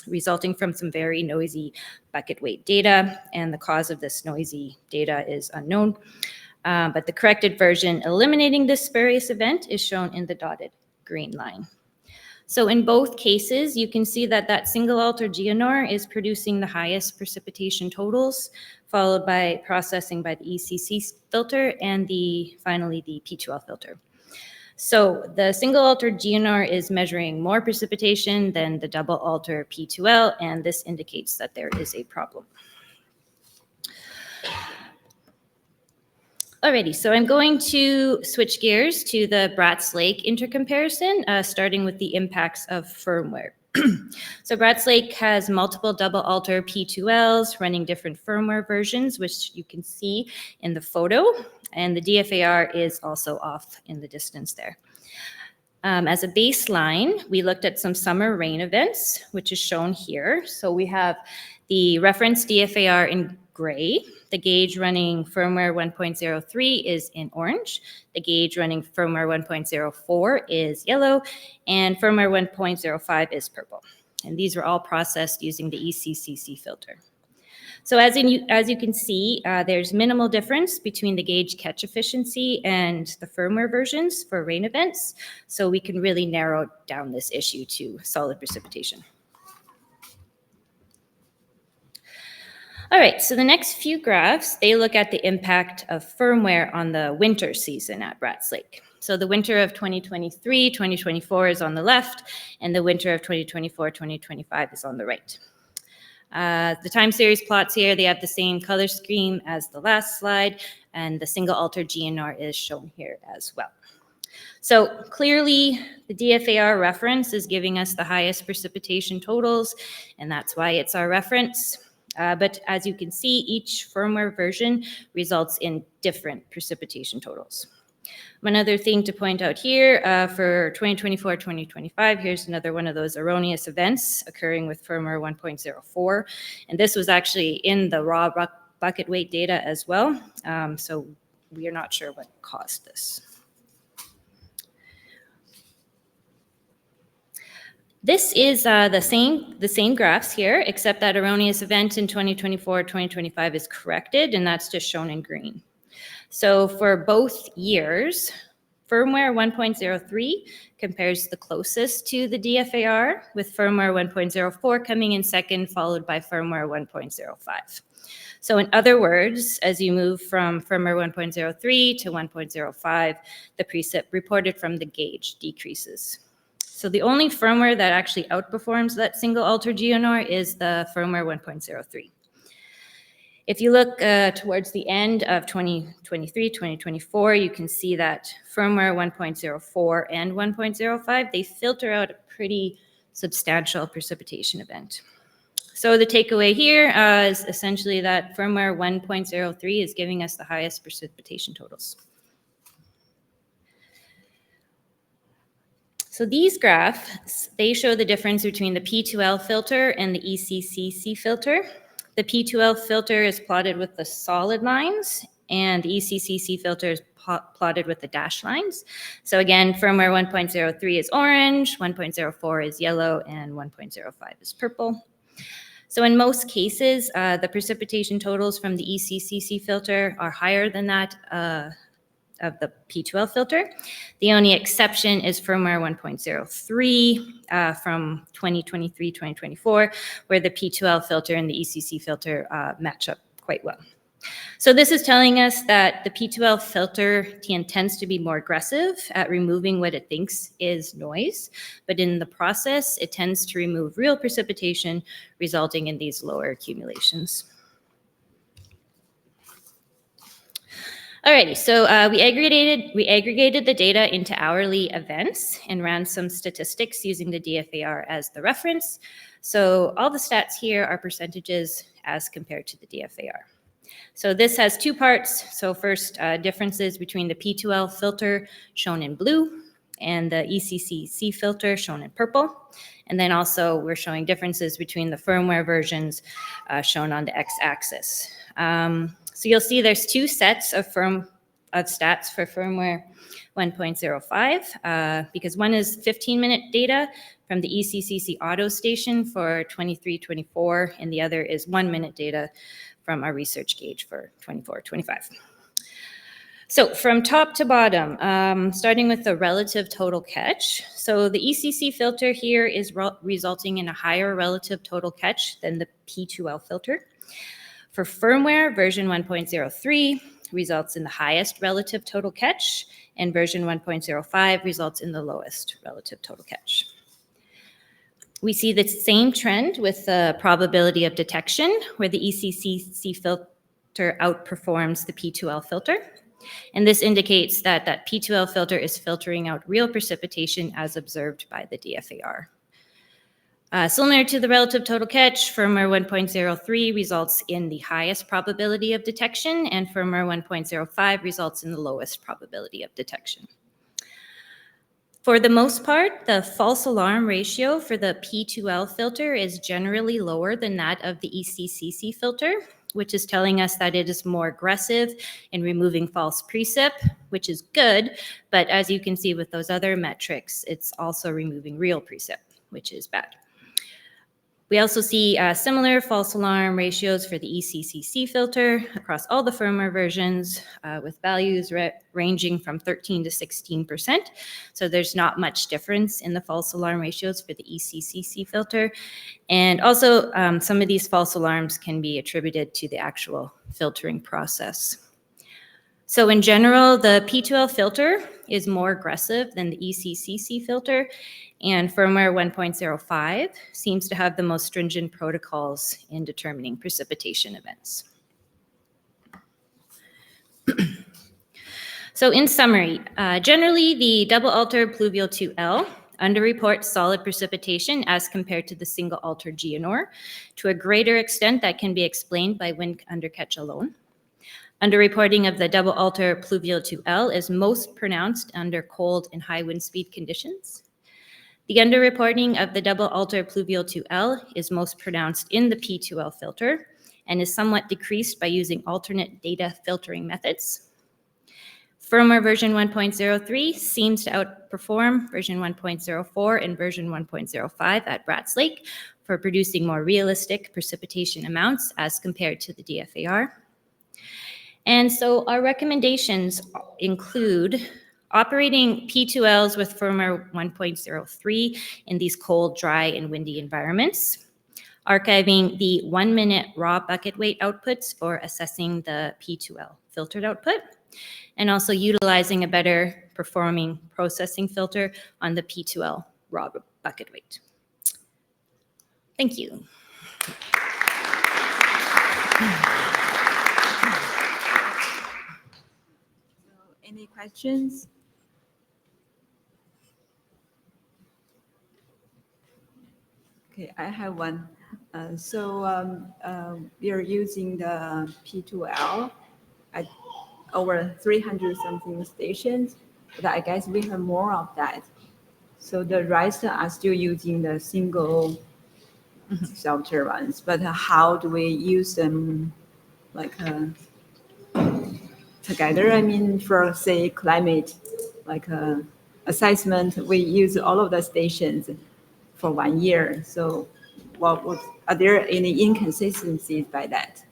resulting from some very noisy bucket weight data, and the cause of this noisy data is unknown. But the corrected version eliminating this spurious event is shown in the dotted green line. So in both cases, you can see that that single alter GNR is producing the highest precipitation totals, followed by processing by the ECC filter and finally the P2L filter. So the single alter GNR is measuring more precipitation than the double alter P2L, and this indicates that there is a problem. Alrighty, so I'm going to switch gears to the Bratz Lake intercomparison, starting with the impacts of firmware. So Bratz Lake has multiple double alter P2Ls running different firmware versions, which you can see in the photo, and the DFAR is also off in the distance there. As a baseline, we looked at some summer rain events, which is shown here. So we have the reference DFAR in gray, the gauge running firmware 1.03 is in orange, the gauge running firmware 1.04 is yellow, and firmware 1.05 is purple. And these were all processed using the ECCC filter. So as you can see, there's minimal difference between the gauge catch efficiency and the firmware versions for rain events. So we can really narrow down this issue to solid precipitation. All right, so the next few graphs, they look at the impact of firmware on the winter season at Bratz Lake. So the winter of 2023, 2024 is on the left, and the winter of 2024, 2025 is on the right. The time series plots here, they have the same color scheme as the last slide, and the single alter GNR is shown here as well. So clearly, the DFAR reference is giving us the highest precipitation totals, and that's why it's our reference. But as you can see, each firmware version results in different precipitation totals. One other thing to point out here, for 2024-2025, here's another one of those erroneous events occurring with firmware 1.04. And this was actually in the raw bucket weight data as well. So we are not sure what caused this. This is the same graphs here, except that erroneous event in 2024-2025 is corrected, and that's just shown in green. So for both years, firmware 1.03 compares the closest to the DFAR, with firmware 1.04 coming in second, followed by firmware 1.05. So in other words, as you move from firmware 1.03 to 1.05, the precip reported from the gauge decreases. So the only firmware that actually outperforms that single alter GNR is the firmware 1.03. If you look towards the end of 2023, 2024, you can see that firmware 1.04 and 1.05, they filter out a pretty substantial precipitation event. So the takeaway here is essentially that firmware 1.03 is giving us the highest precipitation totals. So these graphs, they show the difference between the P2L filter and the ECCC filter. The P2L filter is plotted with the solid lines, and the ECCC filter is plotted with the dashed lines. So again, firmware 1.03 is orange, 1.04 is yellow, and 1.05 is purple. So in most cases, the precipitation totals from the ECCC filter are higher than that the P2L filter. The only exception is firmware 1.03 from 2023-2024, where the P2L filter and the ECC filter match up quite well. So this is telling us that the P2L filter tends to be more aggressive at removing what it thinks is noise, but in the process, it tends to remove real precipitation, resulting in these lower accumulations. Alrighty, so we aggregated the data into hourly events and ran some statistics using the DFAR as the reference. So all the stats here are percentages as compared to the DFAR. So this has two parts. So first, differences between the P2L filter shown in blue and the ECCC filter shown in purple. And then also we're showing differences between the firmware versions shown on the x-axis. So you'll see there's two sets of stats for firmware 1.05 because one is 15-minute data from the ECCC auto station for 23-24, and the other is 1-minute data from our research gauge for 24-25. So from top to bottom, starting with the relative total catch. So the ECC filter here is resulting in a higher relative total catch than the P2L filter. For firmware, version 1.03 results in the highest relative total catch, and version 1.05 results in the lowest relative total catch. We see the same trend with the probability of detection, where the ECCC filter outperforms the P2L filter. And this indicates that that P2L filter is filtering out real precipitation as observed by the DFAR. Similar to the relative total catch, firmware 1.03 results in the highest probability of detection, and firmware 1.05 results in the lowest probability of detection. For the most part, the false alarm ratio for the P2L filter is generally lower than that of the ECCC filter, which is telling us that it is more aggressive in removing false precip, which is good, but as you can see with those other metrics, it's also removing real precip, which is bad. We also see similar false alarm ratios for the ECCC filter across all the firmware versions with values ranging from 13 to 16%. So there's not much difference in the false alarm ratios for the ECCC filter. And also some of these false alarms can be attributed to the actual filtering process. So in general, the P2L filter is more aggressive than the ECCC filter, and firmware 1.05 seems to have the most stringent protocols in determining precipitation events. So in summary, generally the double alter pluvial 2L underreports solid precipitation as compared to the single alter GNOR to a greater extent that can be explained by wind undercatch alone. Underreporting of the double alter pluvial 2L is most pronounced under cold and high wind speed conditions. The underreporting of the double alter pluvial 2L is most pronounced in the P2L filter and is somewhat decreased by using alternate data filtering methods. Firmware version 1.03 seems to outperform version 1.04 and version 1.05 at Bratz Lake for producing more realistic precipitation amounts as compared to the DFAR. And so our recommendations include operating P2Ls with firmware 1.03 in these cold, dry, and windy environments, archiving the 1-minute raw bucket weight outputs for assessing the P2L filtered output, and also utilizing a better performing processing filter on the P2L raw bucket weight. Thank you. Any questions? Okay, I have one. We are using the P2L at over 300 something stations, but I guess we have more of that. So the rest are still using the single filter ones, but how do we use them like together? I mean, for say climate, like assessment, we use all of the stations for 1 year. So are there any inconsistencies by that?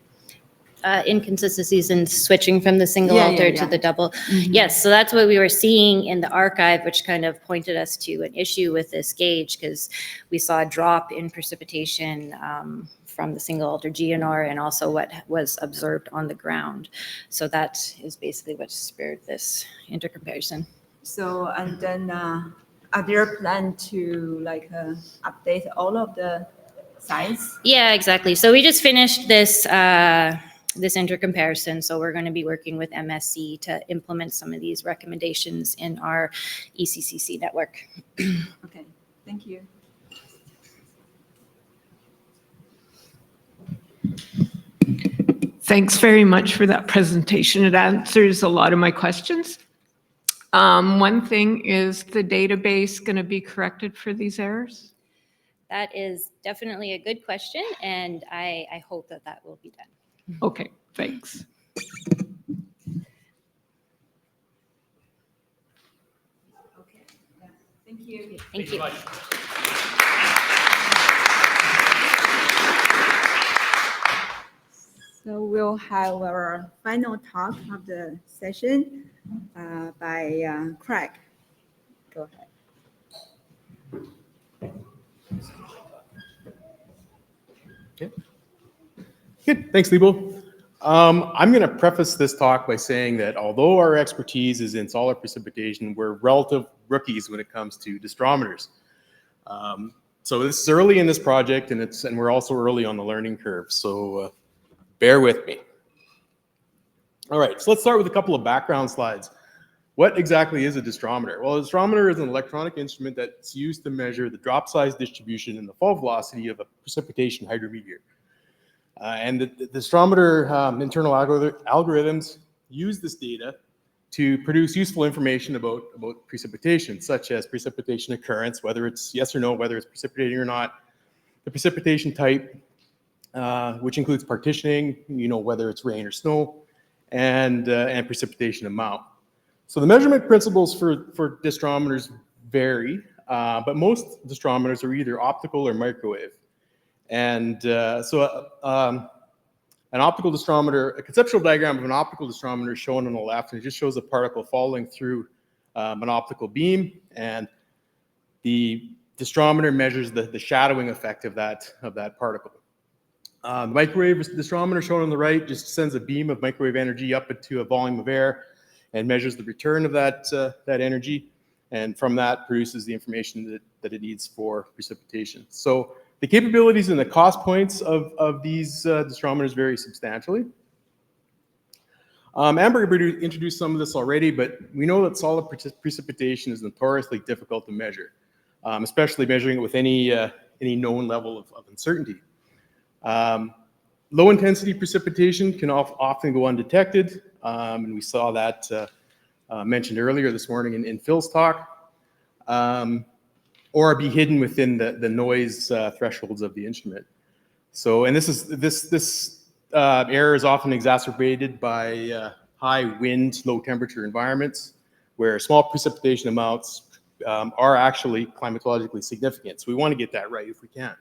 inconsistencies in switching from the single Yeah, alter yeah, to yeah. the double. Yes, so that's what we were seeing in the archive, which kind of pointed us to an issue with this gauge because we saw a drop in precipitation from the single alter GNR and also what was observed on the ground. So that is basically what spurred this intercomparison. So, and then are there plans to like update all of the sites? Yeah, exactly. So we just finished this this intercomparison. So we're going to be working with MSC to implement some of these recommendations in our ECCC network. Okay, thank you. Thanks very much for that presentation. It answers a lot of my questions. One thing, is the database going to be corrected for these errors? That is definitely a good question, and I hope that that will be done. Okay, thanks. Okay, yeah, thank you. Thank you. So we'll have our final talk of the session by Craig. Go ahead. Good, thanks, Libo. I'm going to preface this talk by saying that although our expertise is in solid precipitation, we're relative rookies when it comes to disdrometers. So this is early in this project, and we're also early on the learning curve. So bear with me. All right, so let's start with a couple of background slides. What exactly is a disdrometer? Well, a disdrometer is an electronic instrument that's used to measure the drop size distribution and the fall velocity of a precipitation hydrometeor. And the disdrometer internal algorithms use this data to produce useful information about precipitation, such as precipitation occurrence, whether it's yes or no, whether it's precipitating or not, the precipitation type, which includes partitioning, whether it's rain or snow, and precipitation amount. So the measurement principles for disdrometers vary, but most disdrometers are either optical or microwave. And an optical disdrometer, a conceptual diagram of an optical disdrometer is shown on the left, and it just shows a particle falling through an optical beam, and the disdrometer measures the shadowing effect of that particle. The microwave disdrometer shown on the right just sends a beam of microwave energy up into a volume of air and measures the return of that energy, and from that produces the information that it needs for precipitation. So the capabilities and the cost points of these disdrometers vary substantially. Amber introduced some of this already, but we know that solid precipitation is notoriously difficult to measure, especially measuring it with any known level of uncertainty. Low intensity precipitation can often go undetected, and we saw that mentioned earlier this morning in Phil's talk, or be hidden within the noise thresholds of the instrument. So, and this error is often exacerbated by high wind, low temperature environments where small precipitation amounts are actually climatologically significant. So we want to get that right if we can.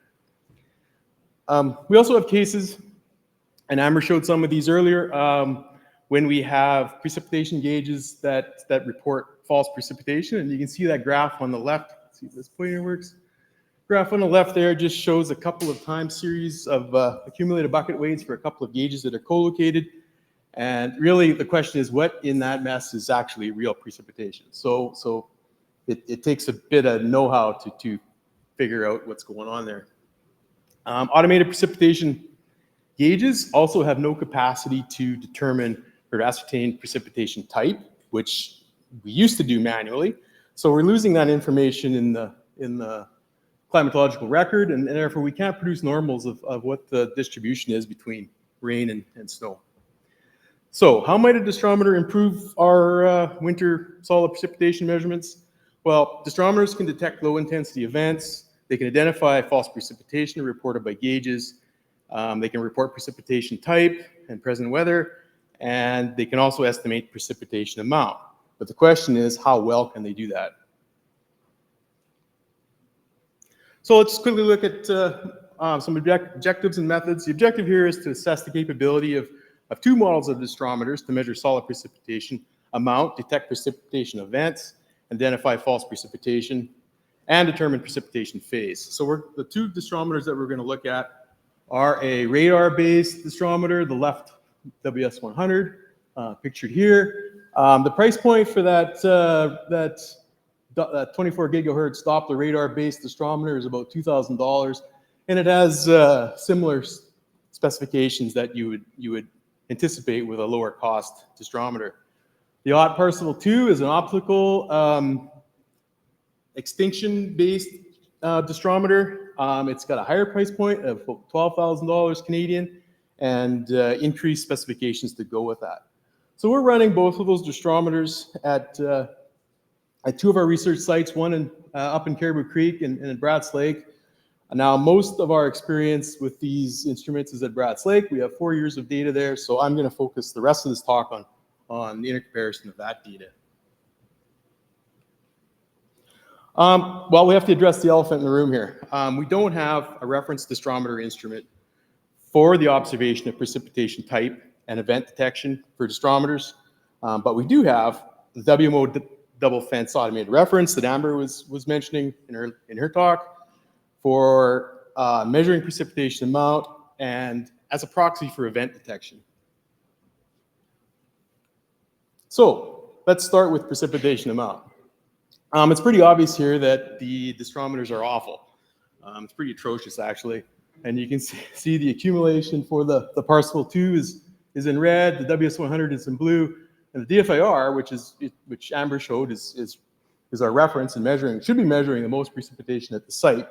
We also have cases, and Amber showed some of these earlier, when we have precipitation gauges that report false precipitation, and you can see that graph on the left. Let's see if this pointer works. Graph on the left there just shows a couple of time series of accumulated bucket weights for a couple of gauges that are co-located. And really the question is, what in that mess is actually real precipitation? So it takes a bit of know-how to figure out what's going on there. Automated precipitation gauges also have no capacity to determine or ascertain precipitation type, which we used to do manually. So we're losing that information in the climatological record, and therefore we can't produce normals of what the distribution is between rain and snow. So how might a disdrometer improve our winter solid precipitation measurements? Well, disdrometers can detect low intensity events. They can identify false precipitation reported by gauges. They can report precipitation type and present weather, and they can also estimate precipitation amount. But the question is, how well can they do that? So let's quickly look at some objectives and methods. The objective here is to assess the capability of of 2 models of disdrometers to measure solid precipitation amount, detect precipitation events, identify false precipitation, and determine precipitation phase. So the 2 disdrometers that we're going to look at are a radar-based disdrometer, the left WS100, pictured here. The price point for that 24 gigahertz Doppler radar-based disdrometer is about $2,000, and it has similar specifications that you would anticipate with a lower cost disdrometer. The Parseval 2 is an optical extinction-based disdrometer. It's got a higher price point of $12,000 Canadian and increased specifications to go with that. So we're running both of those disdrometers at 2 of our research sites, one up in Caribou Creek and in Bratts Lake. Now, most of our experience with these instruments is at Bratts Lake. We have 4 years of data there, so I'm going to focus the rest of this talk on the intercomparison of that data. Well, we have to address the elephant in the room here. We don't have a reference disdrometer instrument for the observation of precipitation type and event detection for disdrometers, but we do have the WMO double fence automated reference that Amber was mentioning in her talk for measuring precipitation amount and as a proxy for event detection. So let's start with precipitation amount. It's pretty obvious here that the disdrometers are awful. It's pretty atrocious, actually. And you can see the accumulation for the Parseval 2 is in red, the WS100 is in blue, and the DFIR, which Amber showed is our reference in measuring, should be measuring the most precipitation at the site,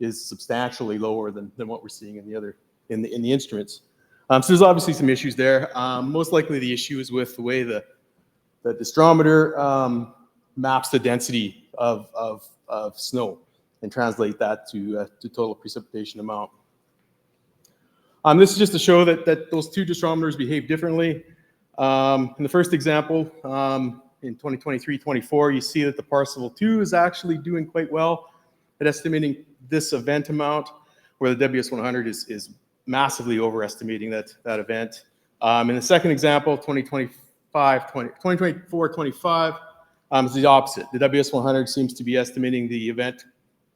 is substantially lower than what we're seeing in the instruments. So there's obviously some issues there. Most likely the issue is with the way the disdrometer maps the density of snow and translate that to total precipitation amount. This is just to show that those 2 disdrometers behave differently. In the first example, in 2023-24, you see that the Parseval 2 is actually doing quite well at estimating this event amount, where the WS100 is massively overestimating that event. In the second example, 2024-25, is the opposite. The WS100 seems to be estimating the event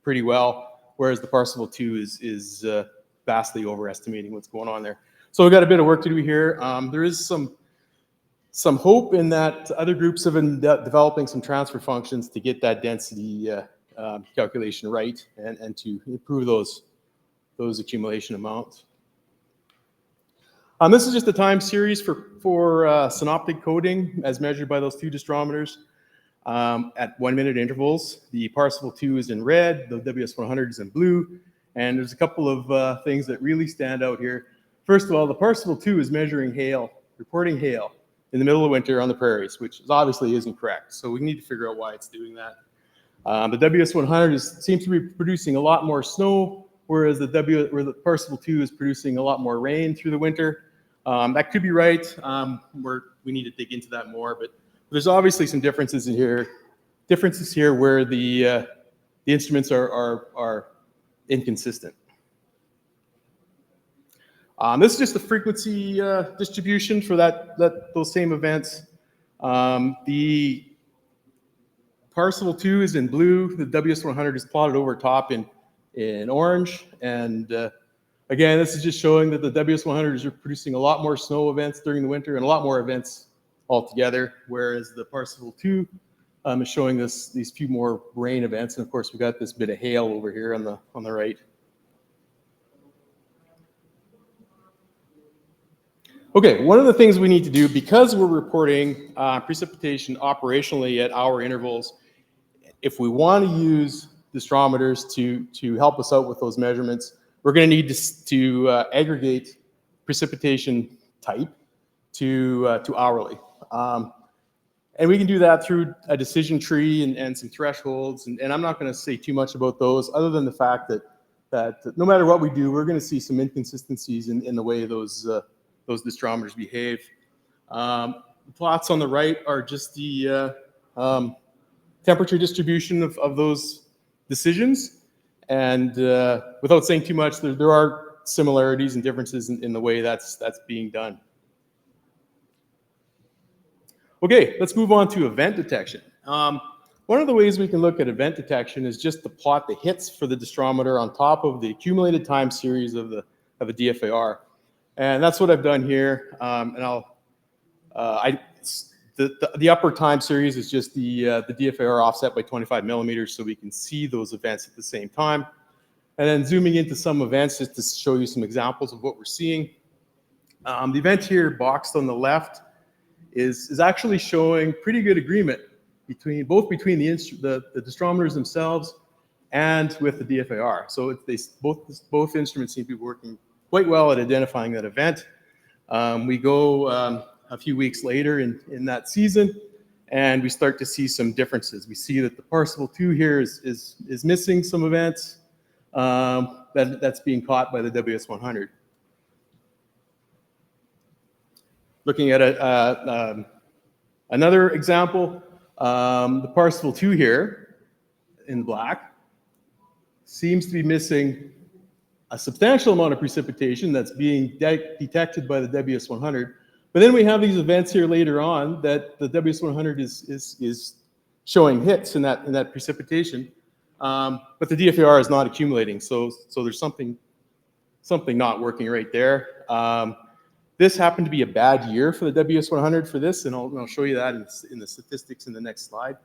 pretty well, whereas the Parseval 2 is vastly overestimating what's going on there. So we've got a bit of work to do here. There is some hope in that other groups have been developing some transfer functions to get that density calculation right and to improve those accumulation amounts. This is just a time series for synoptic coding as measured by those 2 disdrometers at 1 minute intervals. The Parseval 2 is in red, the WS100 is in blue, and there's a couple of things that really stand out here. First of all, the Parseval 2 is measuring hail, reporting hail in the middle of winter on the prairies, which obviously isn't correct. So we need to figure out why it's doing that. The WS100 seems to be producing a lot more snow, whereas the Parseval 2 is producing a lot more rain through the winter. That could be right. We need to dig into that more, but there's obviously some differences here where the instruments are inconsistent. This is just the frequency distribution for those same events. The Parseval 2 is in blue. The WS100 is plotted over top in orange. And again, this is just showing that the WS100 are producing a lot more snow events during the winter and a lot more events altogether, whereas the Parseval 2 is showing these few more rain events. And of course, we've got this bit of hail over here on the right. Okay, one of the things we need to do, because we're reporting precipitation operationally at hour intervals, if we want to use disdrometers to help us out with those measurements, we're going to need to aggregate precipitation type to hourly. And we can do that through a decision tree and some thresholds. And I'm not going to say too much about those, other than the fact that no matter what we do, we're going to see some inconsistencies in the way those disdrometers behave. The plots on the right are just the temperature distribution of those decisions. And without saying too much, there are similarities and differences in the way that's being done. Okay, let's move on to event detection. One of the ways we can look at event detection is just to plot the hits for the distrometer on top of the accumulated time series of a DFAR. And that's what I've done here. And the upper time series is just the DFAR offset by 25 millimeters, so we can see those events at the same time. And then zooming into some events just to show you some examples of what we're seeing. The event here boxed on the left is actually showing pretty good agreement between the distrometers themselves and with the DFAR. So both instruments seem to be working quite well at identifying that event. We go a few weeks later in that season, and we start to see some differences. We see that the Parseval 2 here is missing some events that's being caught by the WS100. Looking at another example, the Parseval 2 here in black seems to be missing a substantial amount of precipitation that's being detected by the WS100. But then we have these events here later on that the WS100 is showing hits in that precipitation, but the DFAR is not accumulating. So there's something not working right there. This happened to be a bad year for the WS100 for this, and I'll show you that in the statistics in the next slide.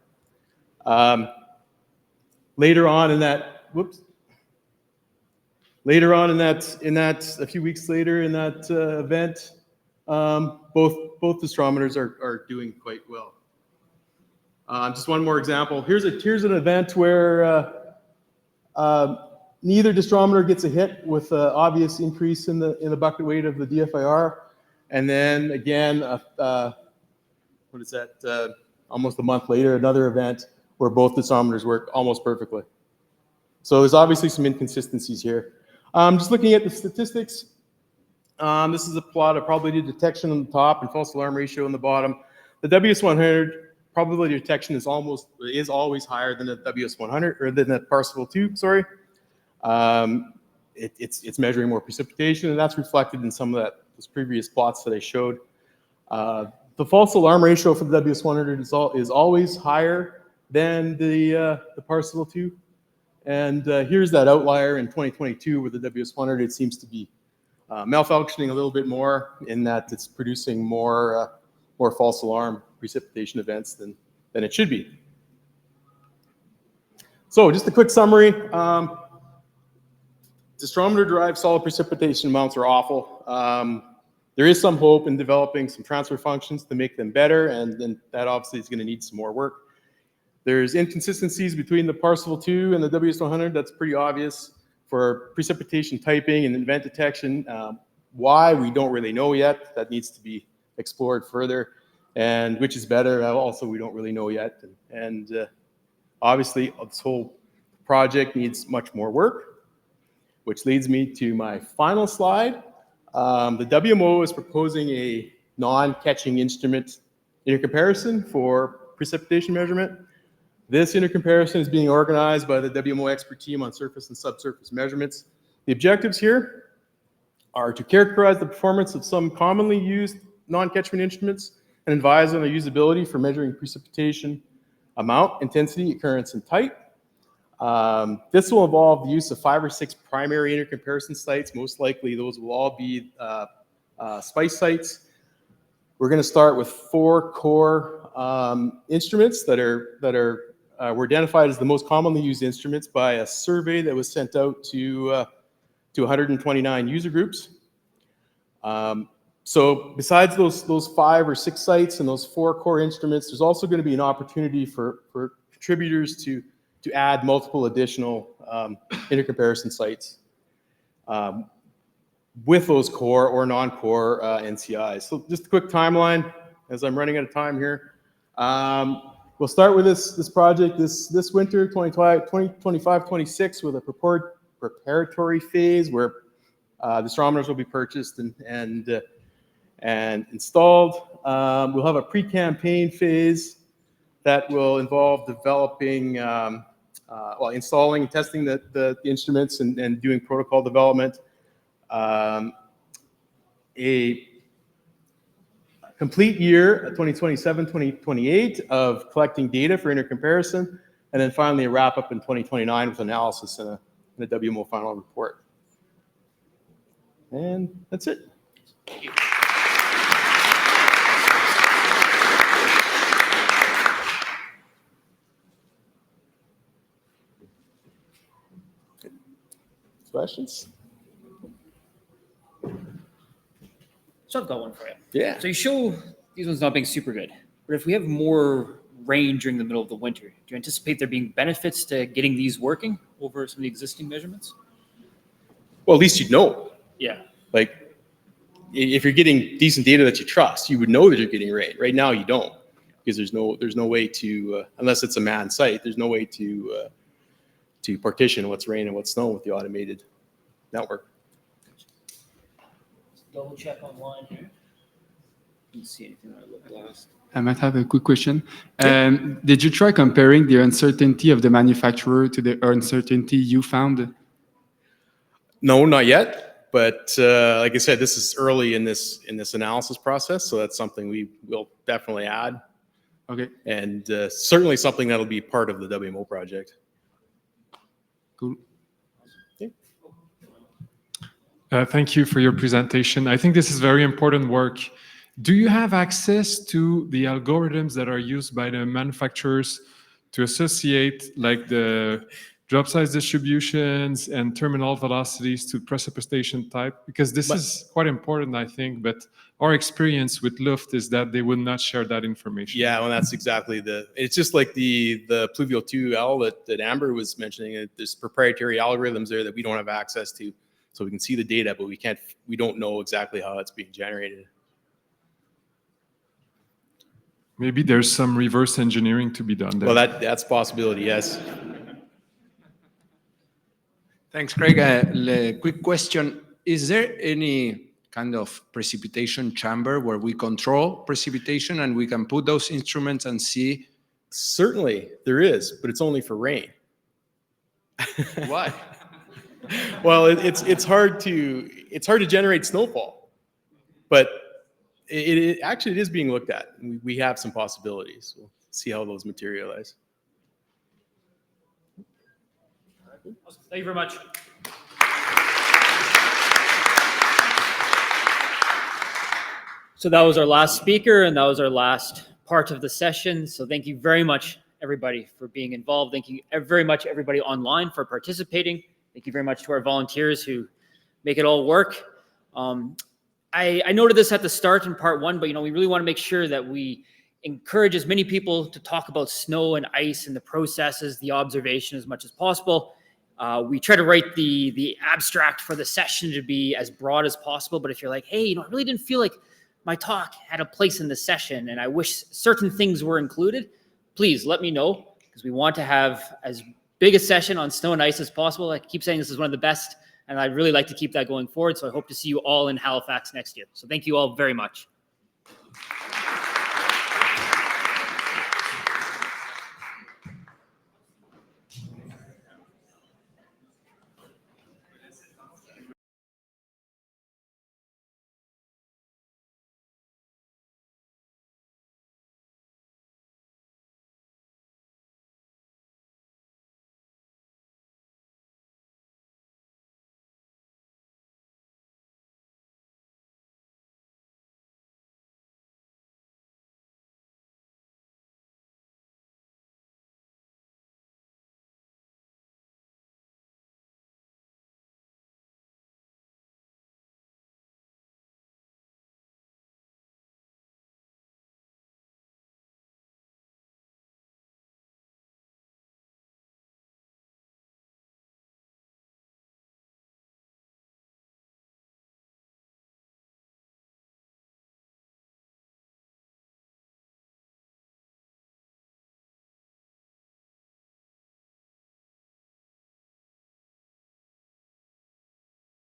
Later on in that, a few weeks later in that event, both distrometers are doing quite well. Just one more example. Here's an event where neither distrometer gets a hit with an obvious increase in the bucket weight of the DFIR. And then again, almost a month later, another event where both distrometers work almost perfectly. So there's obviously some inconsistencies here. Just looking at the statistics, this is a plot of probability of detection on the top and false alarm ratio on the bottom. The WS100 probability of detection is always higher than the WS100, or than the Parseval 2, sorry. It's measuring more precipitation, and that's reflected in some of those previous plots that I showed. The false alarm ratio for the WS100 is always higher than the Parseval 2. And here's that outlier in 2022 where the WS100 seems to be malfunctioning a little bit more, in that it's producing more false alarm precipitation events than it should be. So just a quick summary. Distrometer-derived solid precipitation amounts are awful. There is some hope in developing some transfer functions to make them better, and then that obviously is going to need some more work. There's inconsistencies between the Parseval 2 and the WS100. That's pretty obvious for precipitation typing and event detection. Why, we don't really know yet. That needs to be explored further. And which is better, also we don't really know yet. And obviously this whole project needs much more work, which leads me to my final slide. The WMO is proposing a non-catching instrument intercomparison for precipitation measurement. This intercomparison is being organized by the WMO expert team on surface and subsurface measurements. The objectives here are to characterize the performance of some commonly used non-catchment instruments and advise on their usability for measuring precipitation amount, intensity, occurrence, and type. This will involve the use of 5 or 6 primary intercomparison sites. Most likely those will all be SPICE sites. We're going to start with 4 core instruments that were identified as the most commonly used instruments by a survey that was sent out to 129 user groups. So besides those 5 or 6 sites and those 4 core instruments, there's also going to be an opportunity for contributors to add multiple additional intercomparison sites with those core or non-core NCIs. So just a quick timeline, as I'm running out of time here. We'll start with this project this winter, 2025-26, with a preparatory phase where distrometers will be purchased and installed. We'll have a pre-campaign phase that will involve developing, installing and testing the instruments and doing protocol development. complete year, 2027, 2028 of collecting data for intercomparison, and then finally a wrap up in 2029 with analysis and a WMO final report. And that's it. Questions? So I've got one for you. Yeah. So you show these ones not being super good, but if we have more rain during the middle of the winter, do you anticipate there being benefits to getting these working over some of the existing measurements? Well, at least you'd know. Yeah. Like, if you're getting decent data that you trust, you would know that you're getting rain. Right now, you don't, because there's no way to, unless it's a manned site, there's no way to partition what's rain and what's snow with the automated network. Double check online here. Didn't see anything when I looked last. I might have a quick question. Did you try comparing the uncertainty of the manufacturer to the uncertainty you found? No, not yet. But like I said, this is early in this analysis process, so that's something we will definitely add. Okay. And certainly something that'll be part of the WMO project. Cool. Thank you for your presentation. I think this is very important work. Do you have access to the algorithms that are used by the manufacturers to associate like the drop size distributions and terminal velocities to precipitation type? Because this is quite important, I think, but our experience with Luft is that they would not share that information. Yeah, well, that's exactly it's just like the Pluvial 2L that Amber was mentioning. There's proprietary algorithms there that we don't have access to. So we can see the data, but we don't know exactly how it's being generated. Maybe there's some reverse engineering to be done there. Well, that's a possibility, yes. Thanks, Craig. Quick question. Is there any kind of precipitation chamber where we control precipitation and we can put those instruments and see? Certainly there is, but it's only for rain. Why? Well, it's hard to generate snowfall, but it actually is being looked at. We have some possibilities. We'll see how those materialize. Thank you very much. So that was our last speaker, and that was our last part of the session. So thank you very much, everybody, for being involved. Thank you very much, everybody online, for participating. Thank you very much to our volunteers who make it all work. I noted this at the start in part one, but we really want to make sure that we encourage as many people to talk about snow and ice and the processes, the observation as much as possible. We try to write the abstract for the session to be as broad as possible. But if you're like, hey, I really didn't feel like my talk had a place in the session and I wish certain things were included, please let me know, because we want to have as big a session on snow and ice as possible. I keep saying this is one of the best, and I'd really like to keep that going forward. So I hope to see you all in Halifax next year. So thank you all very much.